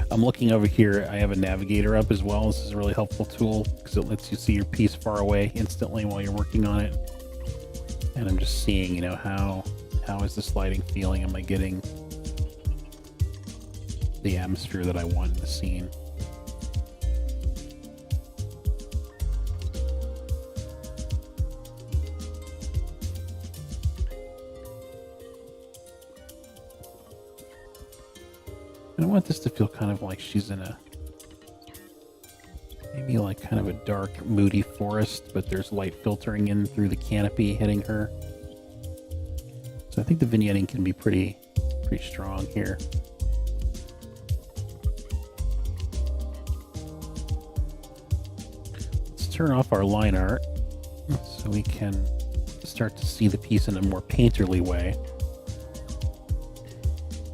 I'm looking over here. I have a navigator up as well. This is a really helpful tool because it lets you see your piece far away instantly while you're working on it. And I'm just seeing, how is this lighting feeling? Am I getting the atmosphere that I want in the scene? I want this to feel kind of like she's in maybe like kind of a dark, moody forest, but there's light filtering in through the canopy hitting her. So I think the vignetting can be pretty strong here. Let's turn off our line art so we can start to see the piece in a more painterly way.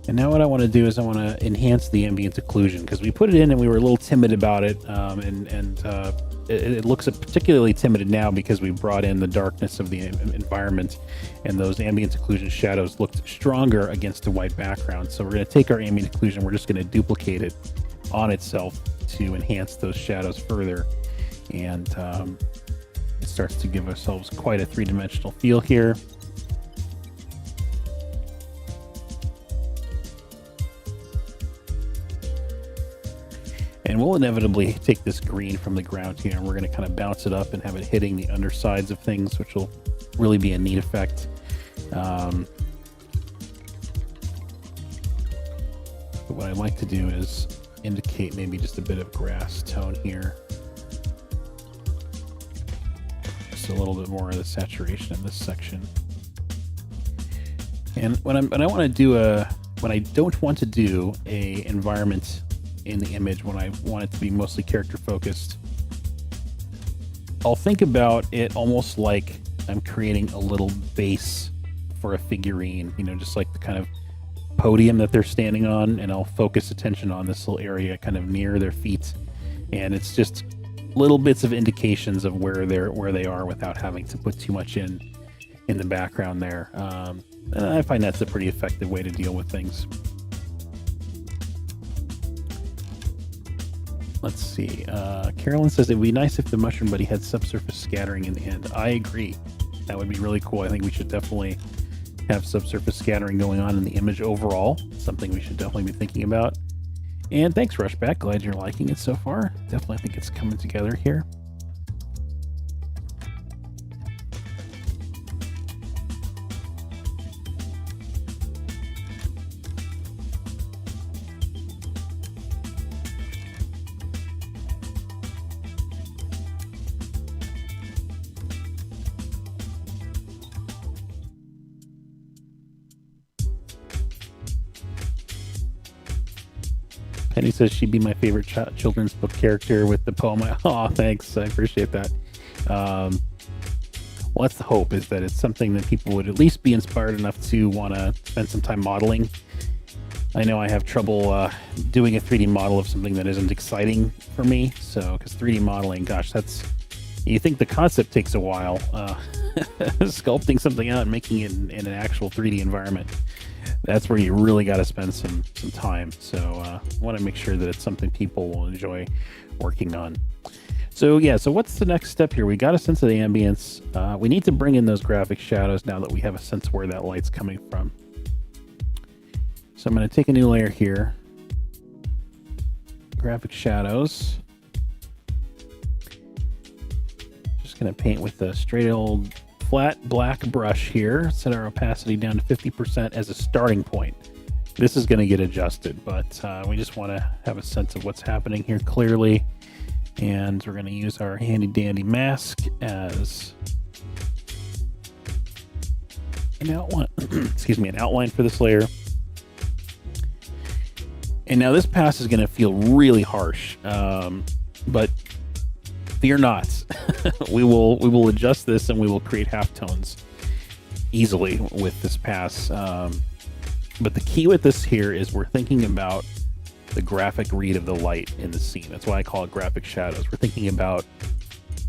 And now what I want to do is I want to enhance the ambient occlusion because we put it in and we were a little timid about it, it looks particularly timid now because we brought in the darkness of the environment, and those ambient occlusion shadows looked stronger against a white background. So we're going to take our ambient occlusion, we're just going to duplicate it on itself to enhance those shadows further, and it starts to give ourselves quite a three-dimensional feel here. And we'll inevitably take this green from the ground here, and we're going to kind of bounce it up and have it hitting the undersides of things, which will really be a neat effect. But what I'd like to do is indicate maybe just a bit of grass tone here. Just a little bit more of the saturation in this section. And when I don't want to do a environment in the image, when I want it to be mostly character focused, I'll think about it almost like I'm creating a little base for a figurine, just like the kind of podium that they're standing on, and I'll focus attention on this little area kind of near their feet, and it's just little bits of indications of where they are without having to put too much in the background there. And I find that's a pretty effective way to deal with things. Let's see. Carolyn says it'd be nice if the Mushroom Buddy had subsurface scattering in the end. I agree. That would be really cool. I think we should definitely have subsurface scattering going on in the image overall. Something we should definitely be thinking about. And thanks, Rushback. Glad you're liking it so far. Definitely think it's coming together here. Penny says she'd be my favorite children's book character with the poem. Oh, thanks. I appreciate that. Well, that's the hope, is that it's something that people would at least be inspired enough to want to spend some time modeling. I know I have trouble doing a 3D model of something that isn't exciting for me. So, because 3D modeling, gosh, you think the concept takes a while. Sculpting something out and making it in an actual 3D environment, that's where you really got to spend some time. So I want to make sure that it's something people will enjoy working on. So yeah, so what's the next step here? We got a sense of the ambience. We need to bring in those graphic shadows now that we have a sense of where that light's coming from. So I'm going to take a new layer here. Graphic shadows. Just going to paint with a straight old flat black brush here. Set our opacity down to 50% as a starting point. This is going to get adjusted, but we just want to have a sense of what's happening here clearly. And we're going to use our handy dandy mask as an outline. Excuse me, an outline for this layer. And now this pass is going to feel really harsh, but fear not. we will adjust this and we will create halftones easily with this pass. But the key with this here is we're thinking about the graphic read of the light in the scene. That's why I call it graphic shadows. We're thinking about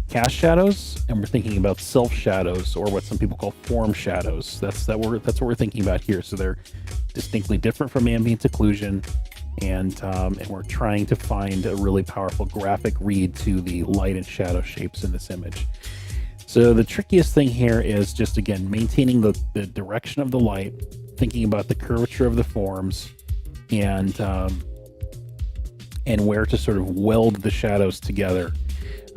cast shadows and we're thinking about self shadows, or what some people call form shadows. That's what we're thinking about here. So they're distinctly different from ambient occlusion. And we're trying to find a really powerful graphic read to the light and shadow shapes in this image. So the trickiest thing here is just, again, maintaining the direction of the light, thinking about the curvature of the forms, and where to sort of weld the shadows together.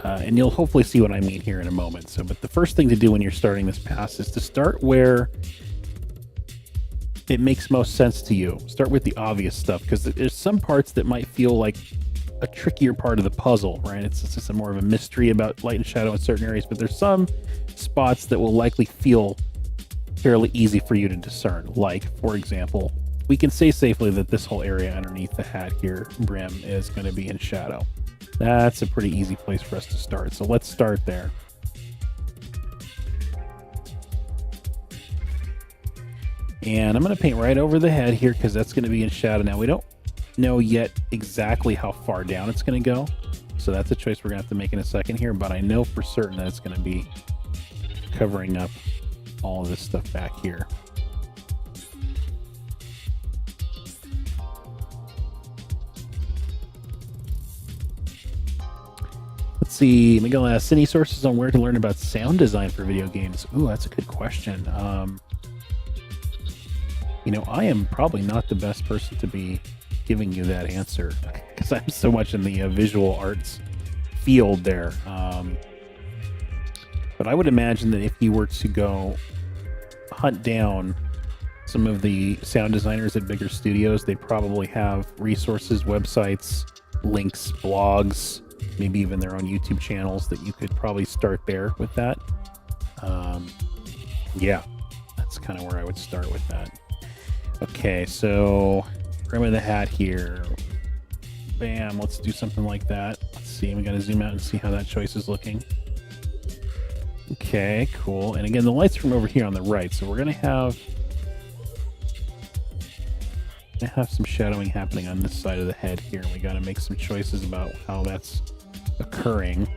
And you'll hopefully see what I mean here in a moment. So, but the first thing to do when you're starting this pass is to start where it makes most sense to you. Start with the obvious stuff, because there's some parts that might feel like a trickier part of the puzzle, right? It's just more of a mystery about light and shadow in certain areas, but there's some spots that will likely feel fairly easy for you to discern. Like, for example, we can say safely that this whole area underneath the hat here, brim, is going to be in shadow. That's a pretty easy place for us to start. So let's start there. And I'm going to paint right over the head here because that's going to be in shadow. Now, we don't know yet exactly how far down it's going to go. So that's a choice we're going to have to make in a second here. But I know for certain that it's going to be covering up all of this stuff back here. Let's see. Miguel asks, any sources on where to learn about sound design for video games? Ooh, that's a good question. You know, I am probably not the best person to be giving you that answer because I'm so much in the visual arts field there. But I would imagine that if you were to go hunt down some of the sound designers at bigger studios, they probably have resources, websites, links, blogs, maybe even their own YouTube channels that you could probably start there with that. Yeah, that's kind of where I would start with that. Okay, so brim of the hat here. Bam, let's do something like that. Let's see, we got to zoom out and see how that choice is looking. Okay, cool. And again, the light's from over here on the right, so we're going to have some shadowing happening on this side of the head here. We got to make some choices about how that's occurring.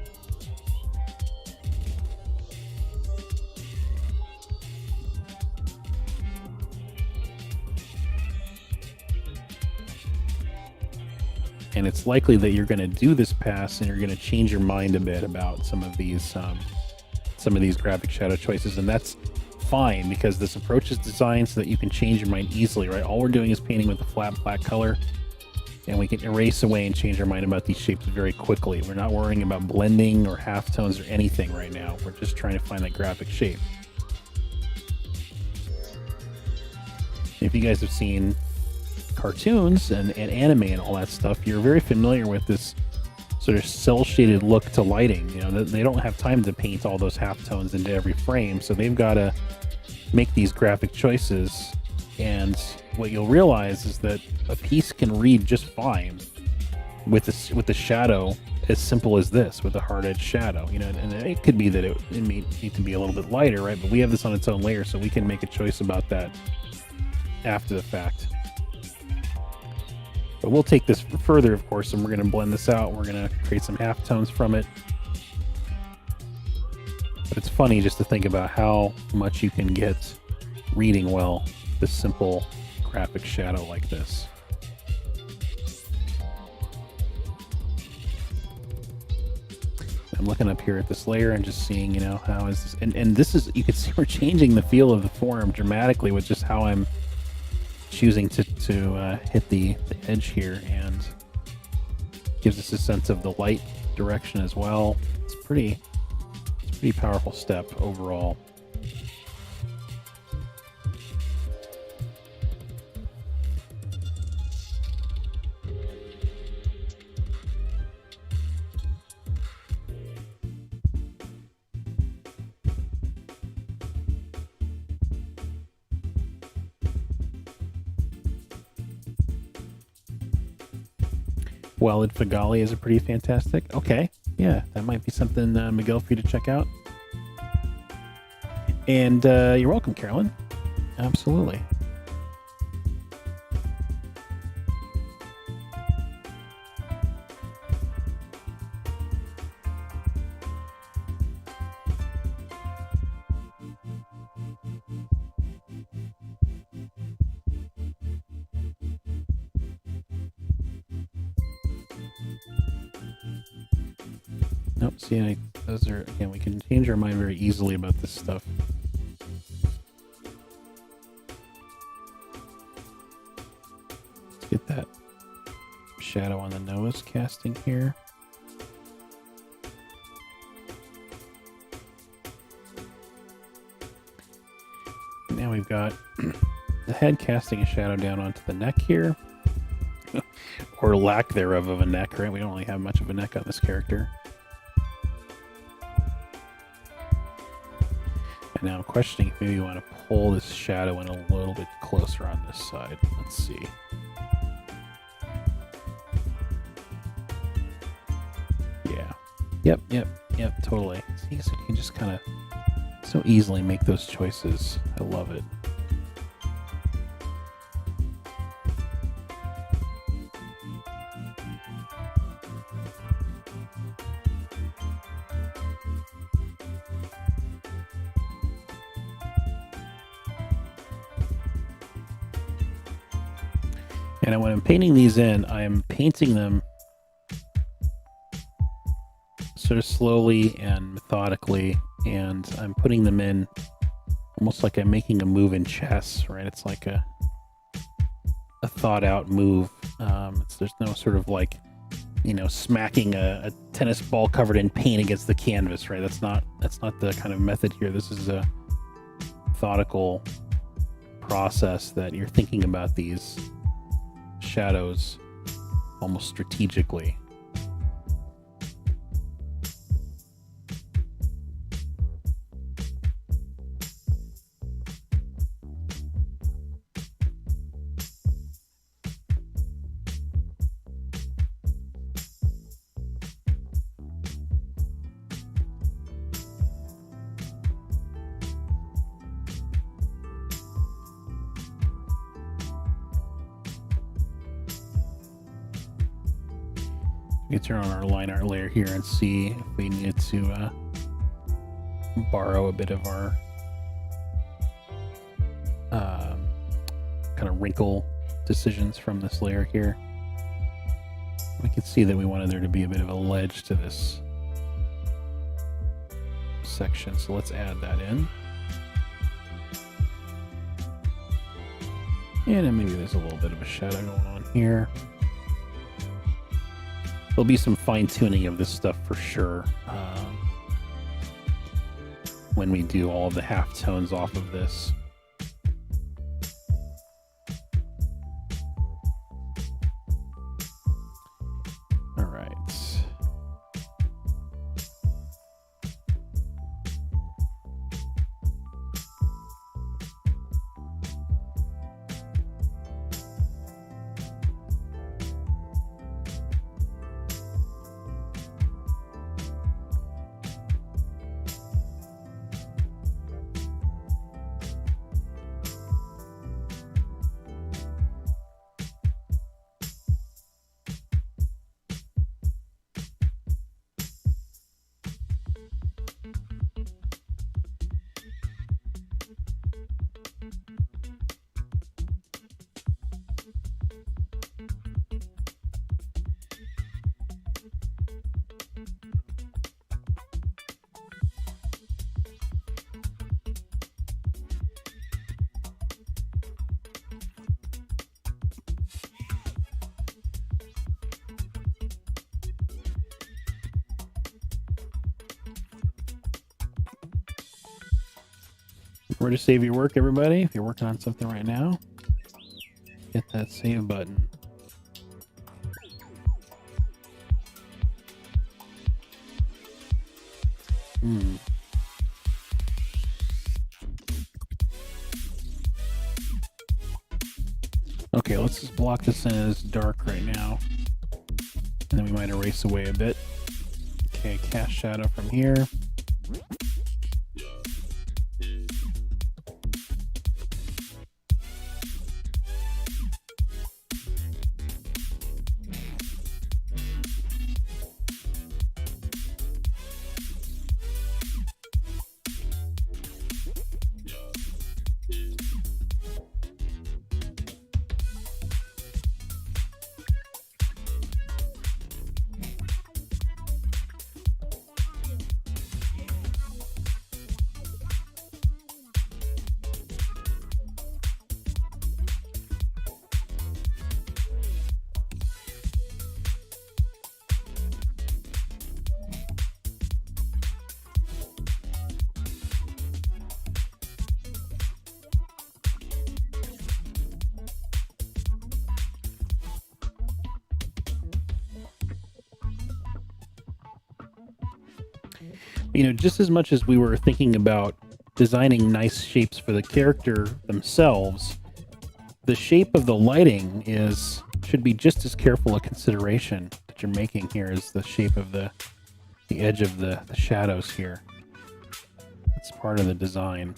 And it's likely that you're going to do this pass and you're going to change your mind a bit about some of these graphic shadow choices, and that's fine because this approach is designed so that you can change your mind easily, right? All we're doing is painting with a flat black color, And we can erase away and change our mind about these shapes very quickly. We're not worrying about blending or halftones or anything right now. We're just trying to find that graphic shape. If you guys have seen cartoons and anime and all that stuff, you're very familiar with this sort of cel-shaded look to lighting. You know, they don't have time to paint all those halftones into every frame, so they've got to make these graphic choices. And what you'll realize is that a piece can read just fine with the shadow as simple as this, with a hard-edged shadow. You know, and it could be that it may need to be a little bit lighter, right? But we have this on its own layer, so we can make a choice about that after the fact. But we'll take this further, of course, and we're going to blend this out. We're going to create some halftones from it. But it's funny just to think about how much you can get reading well this simple graphic shadow like this. I'm looking up here at this layer and just seeing, you know, how is this, and this is, you can see we're changing the feel of the form dramatically with just how I'm choosing to hit the edge here, and gives us a sense of the light direction as well. It's a pretty powerful step overall. Walid Fagali is a pretty fantastic. Okay, yeah, that might be something, Miguel, for you to check out. And you're welcome, Carolyn. Absolutely. Nope, see, those are, again, we can change our mind very easily about this stuff. Let's get that shadow on the nose casting here. Now we've got the head casting a shadow down onto the neck here. Or lack thereof of a neck, right? We don't really have much of a neck on this character. And now I'm questioning if maybe you want to pull this shadow in a little bit closer on this side. Let's see. Yeah. Yep, totally. See, so you can just kind of so easily make those choices. I love it. And when I'm painting these in, I'm painting them sort of slowly and methodically, and I'm putting them in almost like I'm making a move in chess, right? It's like a thought out move. There's no sort of like, you know, smacking a tennis ball covered in paint against the canvas, right? That's not the kind of method here. This is a methodical process that you're thinking about these shadows almost strategically. We can turn on our line art layer here and see if we needed to borrow a bit of our kind of wrinkle decisions from this layer here. We can see that we wanted there to be a bit of a ledge to this section, so let's add that in. And then maybe there's a little bit of a shadow going on here. there'll be some fine tuning of this stuff for sure when we do all the half tones off of this. All right. Where to save your work, everybody? If you're working on something right now, hit that save button. Okay, let's just block this in as dark right now. And then we might erase away a bit. Okay, cast shadow from here. You know, just as much as we were thinking about designing nice shapes for the character themselves, the shape of the lighting should be just as careful a consideration that you're making here as the shape of the edge of the shadows here. It's part of the design.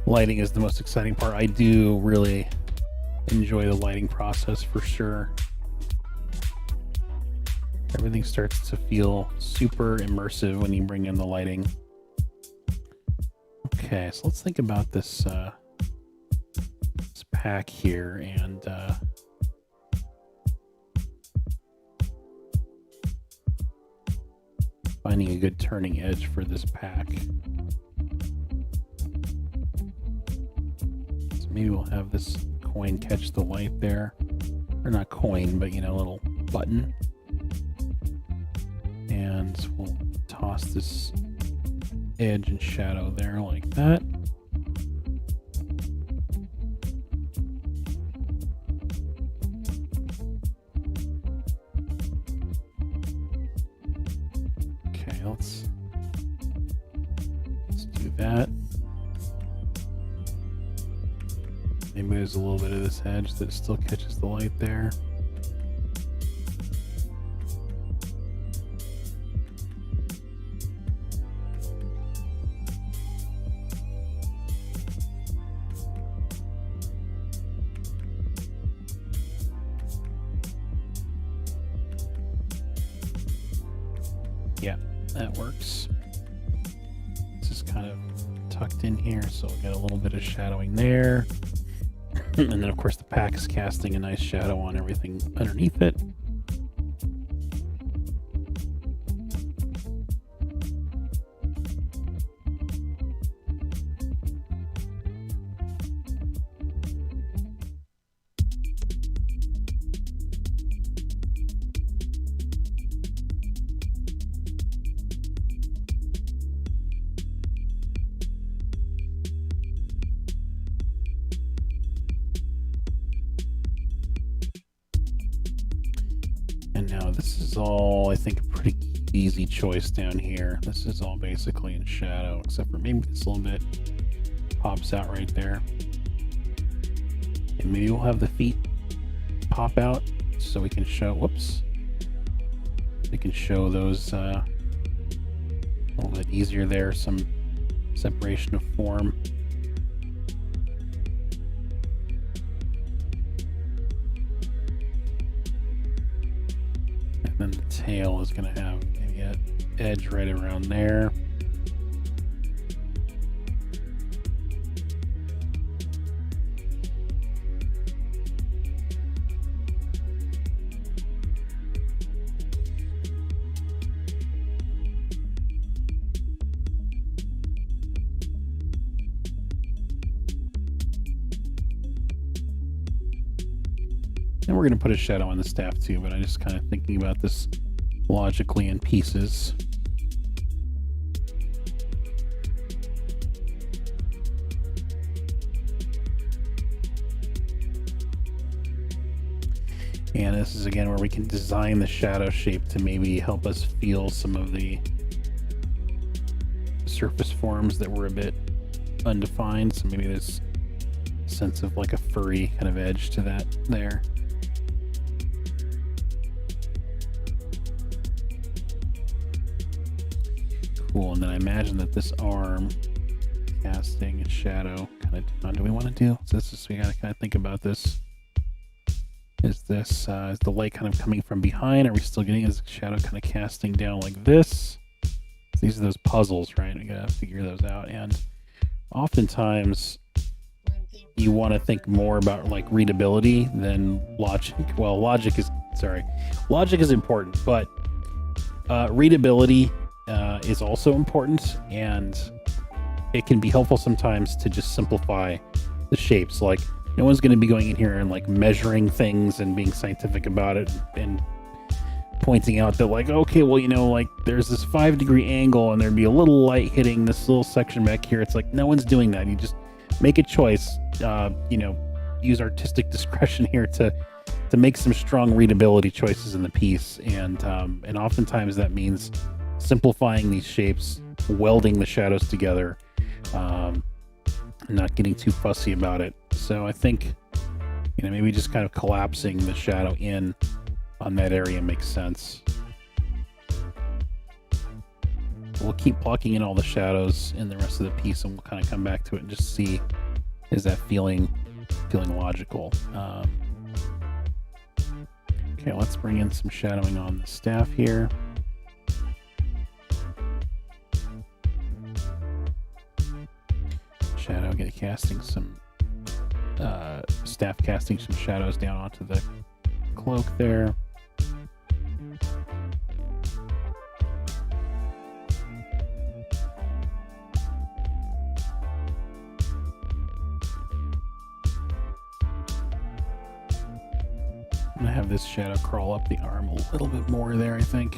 Lighting is the most exciting part. I do really enjoy the lighting process for sure. Everything starts to feel super immersive when you bring in the lighting. Okay, so let's think about this this pack here and finding a good turning edge for this pack. maybe we'll have this coin catch the light there. Or not coin, but a little button. And we'll toss this edge and shadow there like that. Okay, let's do that. Maybe there's a little bit of this edge that still catches the light there. Yeah, that works. This is kind of tucked in here, so we'll get a little bit of shadowing there. And then, of course, the pack is casting a nice shadow on everything underneath it. And now this is all, I think, a pretty easy choice down here. This is all basically in shadow, except for maybe this little bit pops out right there. And maybe we'll have the feet pop out so we can show, whoops. We can show those a little bit easier there, some separation of form. And then the tail is going to have maybe an edge right around there. And we're going to put a shadow on the staff too, but I'm just kind of thinking about this logically in pieces. And this is again where we can design the shadow shape to maybe help us feel some of the surface forms that were a bit undefined. So maybe there's a sense of like a furry kind of edge to that there. Cool, and then I imagine that this arm casting and shadow kind of down. Do we want to do? So this is, we gotta kind of think about this. Is this is the light kind of coming from behind? Are we still getting his shadow kind of casting down like this? These are those puzzles, right? We gotta figure those out. And oftentimes you want to think more about like readability than logic. Well, logic is important, but readability is also important, and it can be helpful sometimes to just simplify the shapes. Like, no one's going to be going in here and like measuring things and being scientific about it and pointing out that like, okay, well, like there's this 5-degree angle and there'd be a little light hitting this little section back here. It's like, no one's doing that. You just make a choice, use artistic discretion here to make some strong readability choices in the piece. And oftentimes that means simplifying these shapes, welding the shadows together, not getting too fussy about it. So I think, maybe just kind of collapsing the shadow in on that area makes sense. We'll keep blocking in all the shadows in the rest of the piece, and we'll kind of come back to it and just see, is that feeling logical? Okay, let's bring in some shadowing on the staff here. Shadow, get casting some staff casting some shadows down onto the cloak there. I'm gonna have this shadow crawl up the arm a little bit more there, I think.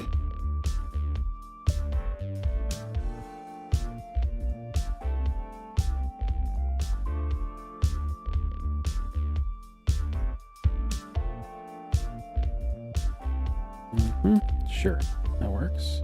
Sure, that works.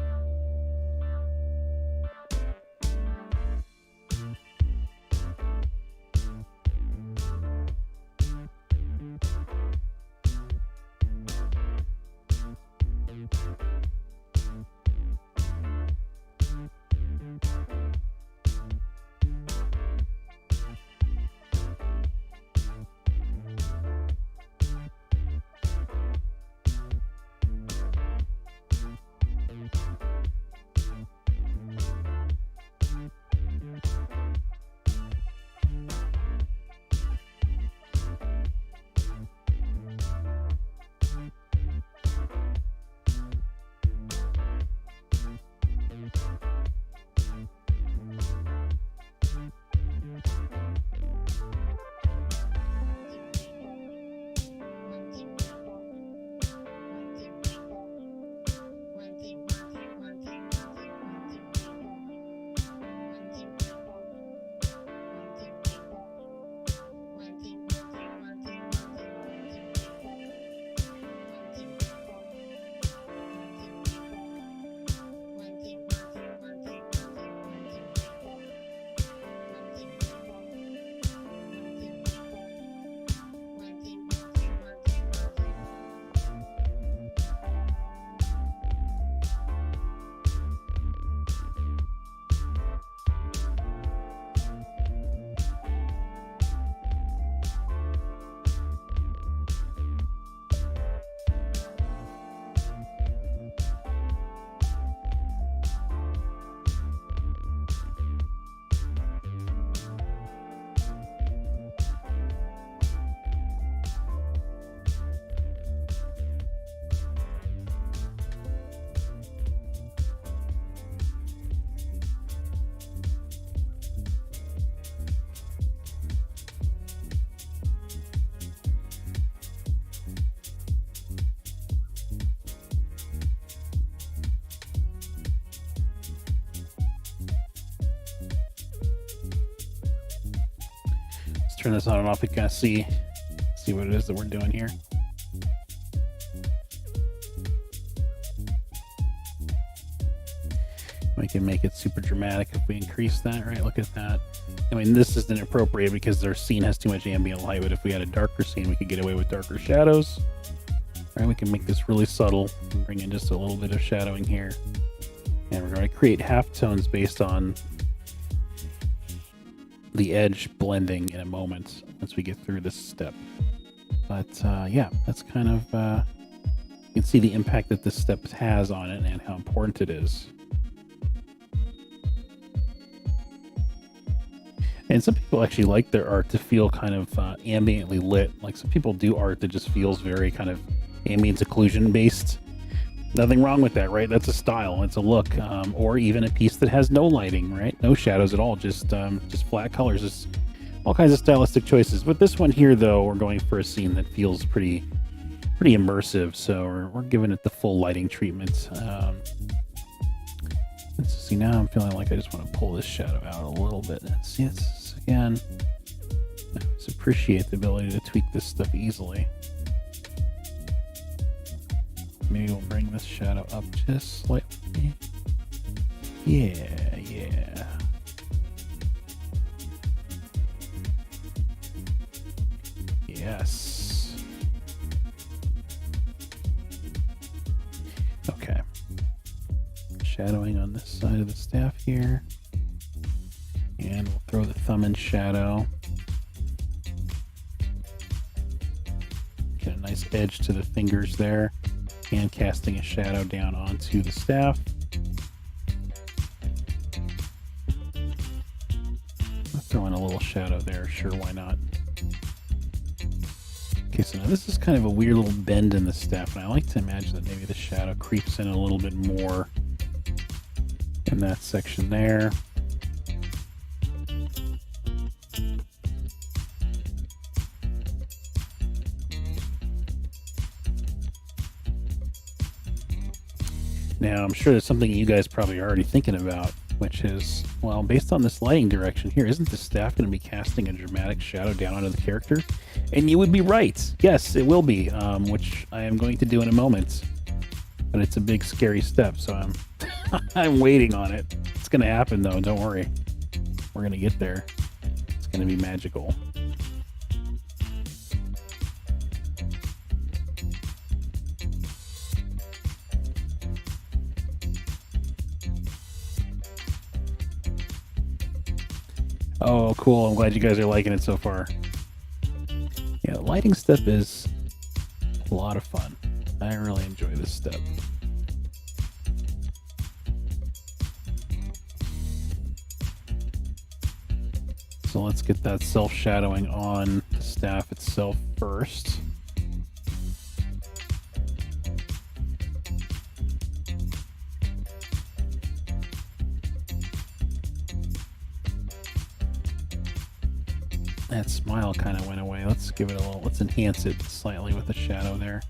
Turn this on and off. We kind of see what it is that we're doing here. We can make it super dramatic if we increase that, right? Look at that. I mean, this isn't appropriate because our scene has too much ambient light, but if we had a darker scene, we could get away with darker shadows. Right? We can make this really subtle and bring in just a little bit of shadowing here. And we're going to create halftones based on the edge blending in a moment once we get through this step. But yeah, that's kind of you can see the impact that this step has on it and how important it is. And some people actually like their art to feel kind of ambiently lit. Like some people do art that just feels very kind of ambient occlusion based. Nothing wrong with that, right? That's a style, it's a look, or even a piece that has no lighting, right? No shadows at all, just flat colors. It's all kinds of stylistic choices. But this one here, though, we're going for a scene that feels pretty immersive, so we're giving it the full lighting treatment. Let's see, now I'm feeling like I just want to pull this shadow out a little bit. See, this again. I just appreciate the ability to tweak this stuff easily. Maybe we'll bring this shadow up just slightly. Yeah. Yes. Okay. Shadowing on this side of the staff here. And we'll throw the thumb in shadow. Get a nice edge to the fingers there. And casting a shadow down onto the staff. I'll throw in a little shadow there, sure, why not? Okay, so now this is kind of a weird little bend in the staff, and I like to imagine that maybe the shadow creeps in a little bit more in that section there. Now, I'm sure there's something you guys probably are already thinking about, which is, well, based on this lighting direction here, isn't the staff going to be casting a dramatic shadow down onto the character? And you would be right. Yes, it will be, which I am going to do in a moment. But it's a big, scary step, so I'm waiting on it. It's going to happen, though. Don't worry. We're going to get there. It's going to be magical. Oh, cool. I'm glad you guys are liking it so far. Yeah, the lighting step is a lot of fun. I really enjoy this step. So let's get that self-shadowing on the staff itself first. That smile kind of went away. Let's give it a little, let's enhance it slightly with the shadow there.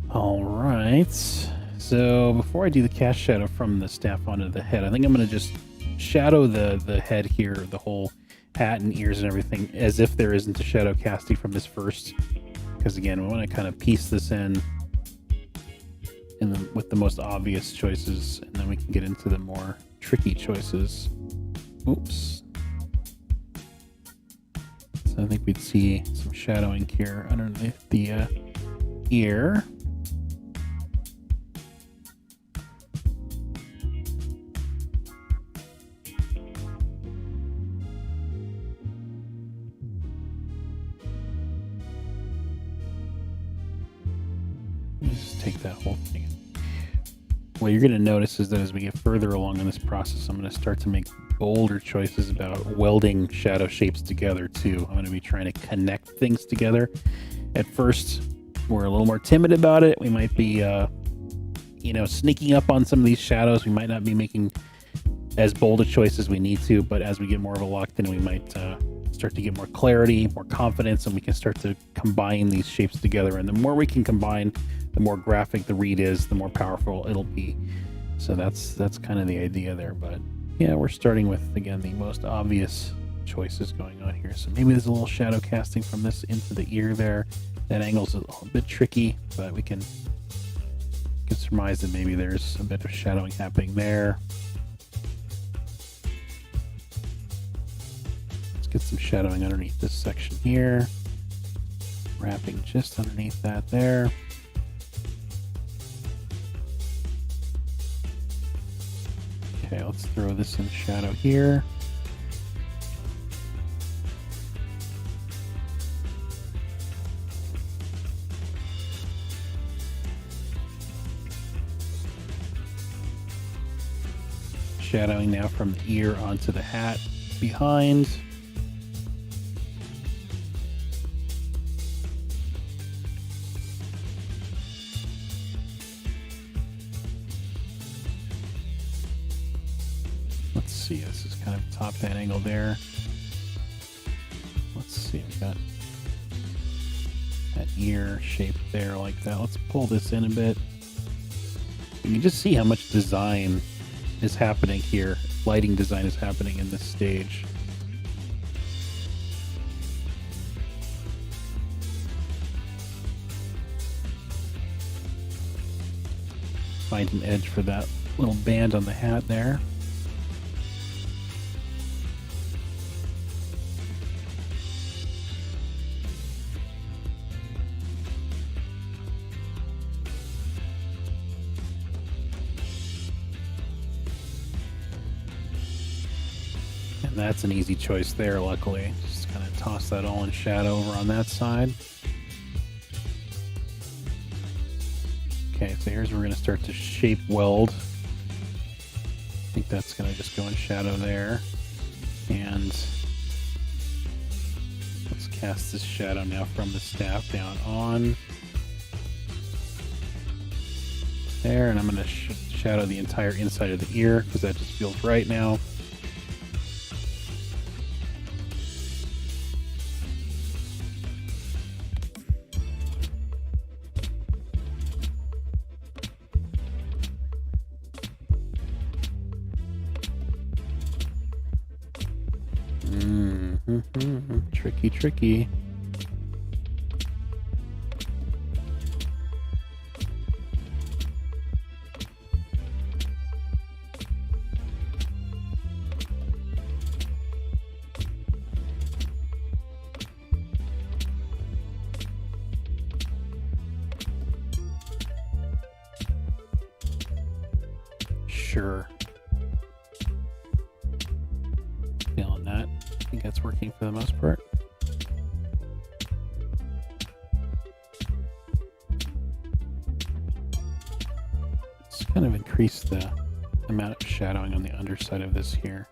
All right, so before I do the cast shadow from the staff onto the head, I think I'm going to just shadow the head here, the whole hat and ears and everything, as if there isn't a shadow casting from this first, because again, we want to kind of piece this in with the most obvious choices, and then we can get into the more tricky choices. Oops. So I think we'd see some shadowing here underneath the ear. Just take that whole thing. What you're going to notice is that as we get further along in this process, I'm going to start to make bolder choices about welding shadow shapes together too. I'm going to be trying to connect things together. At first, we're a little more timid about it. We might be, sneaking up on some of these shadows. We might not be making as bold a choice as we need to, but as we get more of a locked in, we might start to get more clarity, more confidence, and we can start to combine these shapes together. And the more we can combine, the more graphic the read is, the more powerful it'll be. So that's kind of the idea there. But yeah, we're starting with, again, the most obvious choices going on here. So maybe there's a little shadow casting from this into the ear there. That angle's a little bit tricky, but we can surmise that maybe there's a bit of shadowing happening there. Let's get some shadowing underneath this section here. Wrapping just underneath that there. Okay, let's throw this in shadow here. Shadowing now from the ear onto the hat behind. Let's see, this is kind of top hat angle there. Let's see, we've got that ear shape there like that. Let's pull this in a bit. You can just see how much design is happening here lighting design is happening in this stage. Find an edge for that little band on the hat there. And that's an easy choice there, luckily. Just kind of toss that all in shadow over on that side. Okay, so here's where we're going to start to shape weld. I think that's going to just go in shadow there. And let's cast this shadow now from the staff down on there. And I'm going to shadow the entire inside of the ear because that just feels right now. Tricky. Sure. Feeling that. I think that's working for the most part. Kind of increase the amount of shadowing on the underside of this here.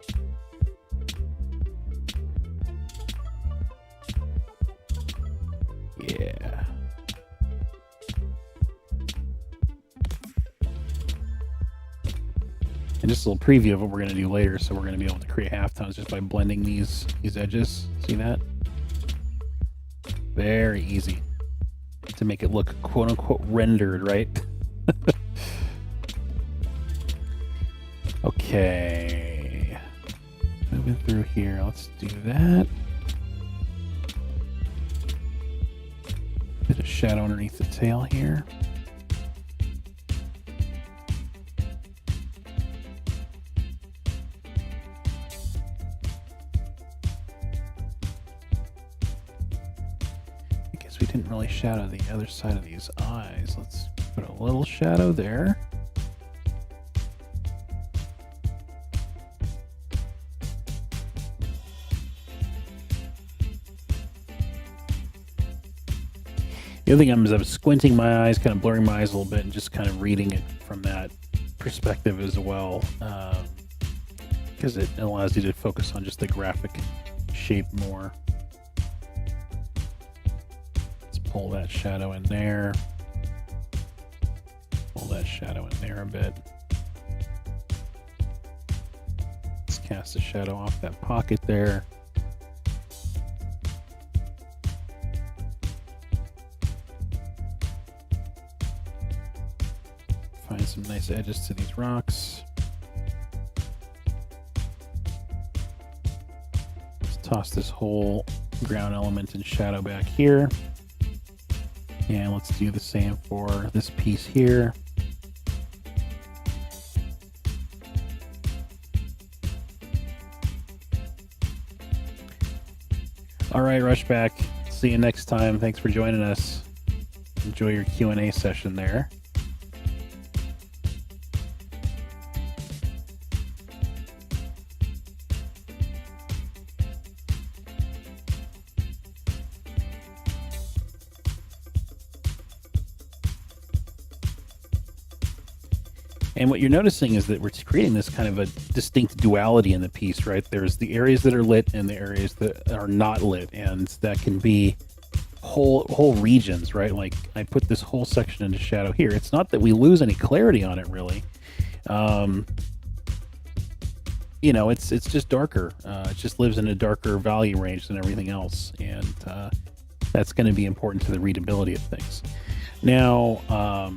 Yeah. And just a little preview of what we're going to do later. So we're going to be able to create halftones just by blending these edges. See that? Very easy to make it look quote unquote rendered, right? Okay, moving through here, let's do that. Bit of shadow underneath the tail here. I guess we didn't really shadow the other side of these eyes. Let's put a little shadow there. The other thing I'm squinting my eyes, kind of blurring my eyes a little bit, and just kind of reading it from that perspective as well, because it allows you to focus on just the graphic shape more. Let's pull that shadow in there. Pull that shadow in there a bit. Let's cast a shadow off that pocket there. Find some nice edges to these rocks. Let's toss this whole ground element and shadow back here. And let's do the same for this piece here. All right, Rushback. See you next time. Thanks for joining us. Enjoy your Q&A session there. And what you're noticing is that we're creating this kind of a distinct duality in the piece, right? There's the areas that are lit and the areas that are not lit, and that can be whole regions, right? Like I put this whole section into shadow here. It's not that we lose any clarity on it, really. You know, it's just darker. It just lives in a darker value range than everything else, and that's going to be important to the readability of things. Now,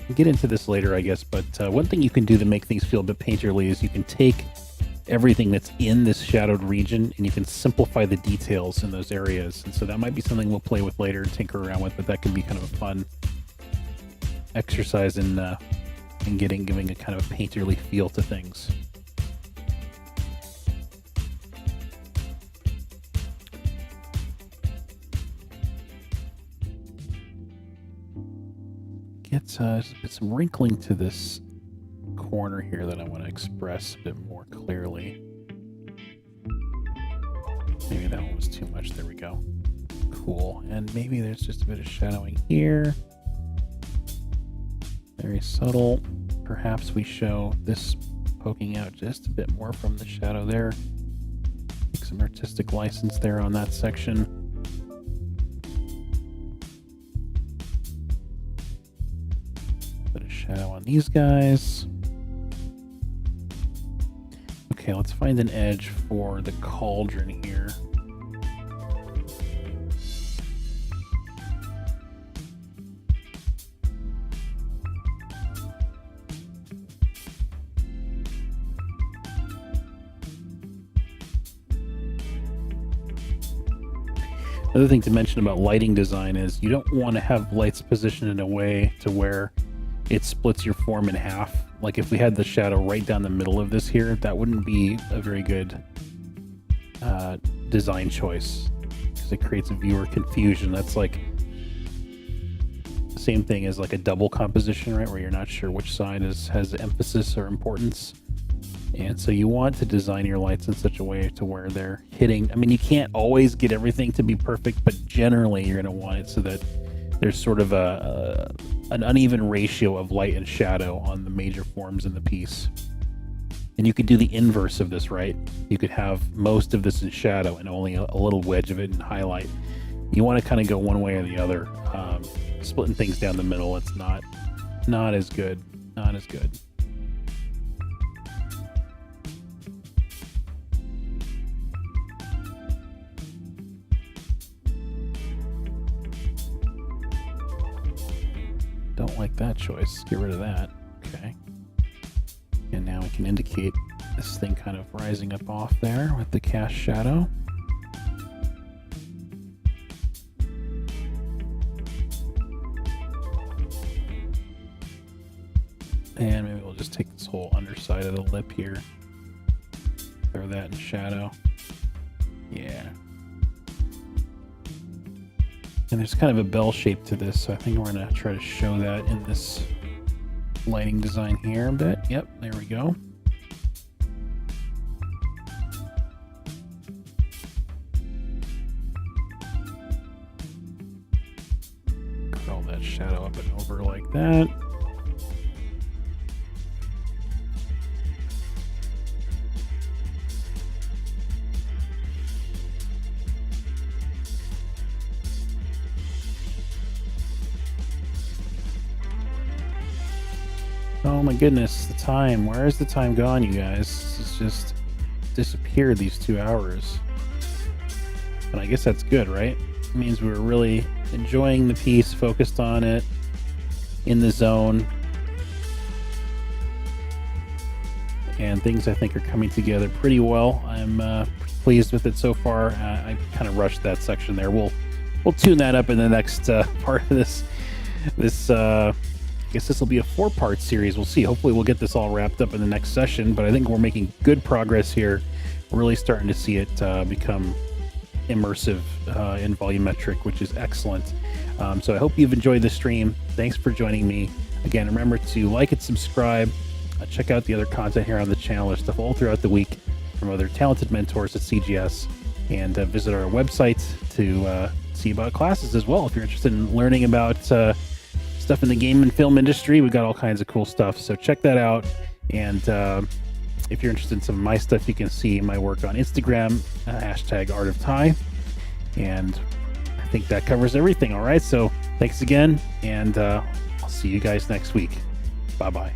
We'll get into this later, I guess, but one thing you can do to make things feel a bit painterly is you can take everything that's in this shadowed region and you can simplify the details in those areas. And so that might be something we'll play with later and tinker around with, but that can be kind of a fun exercise in giving a kind of a painterly feel to things. Get some wrinkling to this corner here that I want to express a bit more clearly. Maybe that one was too much. There we go. Cool. And maybe there's just a bit of shadowing here. Very subtle. Perhaps we show this poking out just a bit more from the shadow there. Take some artistic license there on that section. Bit of shadow on these guys. Okay, let's find an edge for the cauldron here. Another thing to mention about lighting design is you don't want to have lights positioned in a way to where it splits your form in half. Like if we had the shadow right down the middle of this here, that wouldn't be a very good design choice because it creates a viewer confusion. That's like the same thing as like a double composition, right? Where you're not sure which side has emphasis or importance. And so you want to design your lights in such a way to where they're hitting. I mean, you can't always get everything to be perfect, but generally you're going to want it so that there's sort of an uneven ratio of light and shadow on the major forms in the piece. And you could do the inverse of this, right? You could have most of this in shadow and only a little wedge of it in highlight. You want to kind of go one way or the other. Splitting things down the middle, it's not as good. Not as good. Don't like that choice. Get rid of that. Okay. And now we can indicate this thing kind of rising up off there with the cast shadow. And maybe we'll just take this whole underside of the lip here. Throw that in shadow. Yeah. And there's kind of a bell shape to this, so I think we're going to try to show that in this lighting design here a bit. Yep, there we go. Curl that shadow up and over like that. Oh my goodness, the time. Where is the time gone, you guys? It's just disappeared these 2 hours. But I guess that's good, right? It means we were really enjoying the piece, focused on it, in the zone. And things I think are coming together pretty well. I'm pleased with it so far. I kind of rushed that section there. We'll tune that up in the next part of this I guess this will be a 4-part series. We'll see. Hopefully we'll get this all wrapped up in the next session, but I think we're making good progress here. We're really starting to see it become immersive and volumetric, which is excellent. So I hope you've enjoyed this stream. Thanks for joining me. Again, remember to like and subscribe. Check out the other content here on the channel. There's stuff all throughout the week from other talented mentors at CGS. And visit our website to see about classes as well. If you're interested in learning about stuff in the game and film industry, we've got all kinds of cool stuff. So check that out. And if you're interested in some of my stuff, you can see my work on Instagram, #ArtOfTie. And I think that covers everything. All right. So thanks again. And I'll see you guys next week. Bye-bye.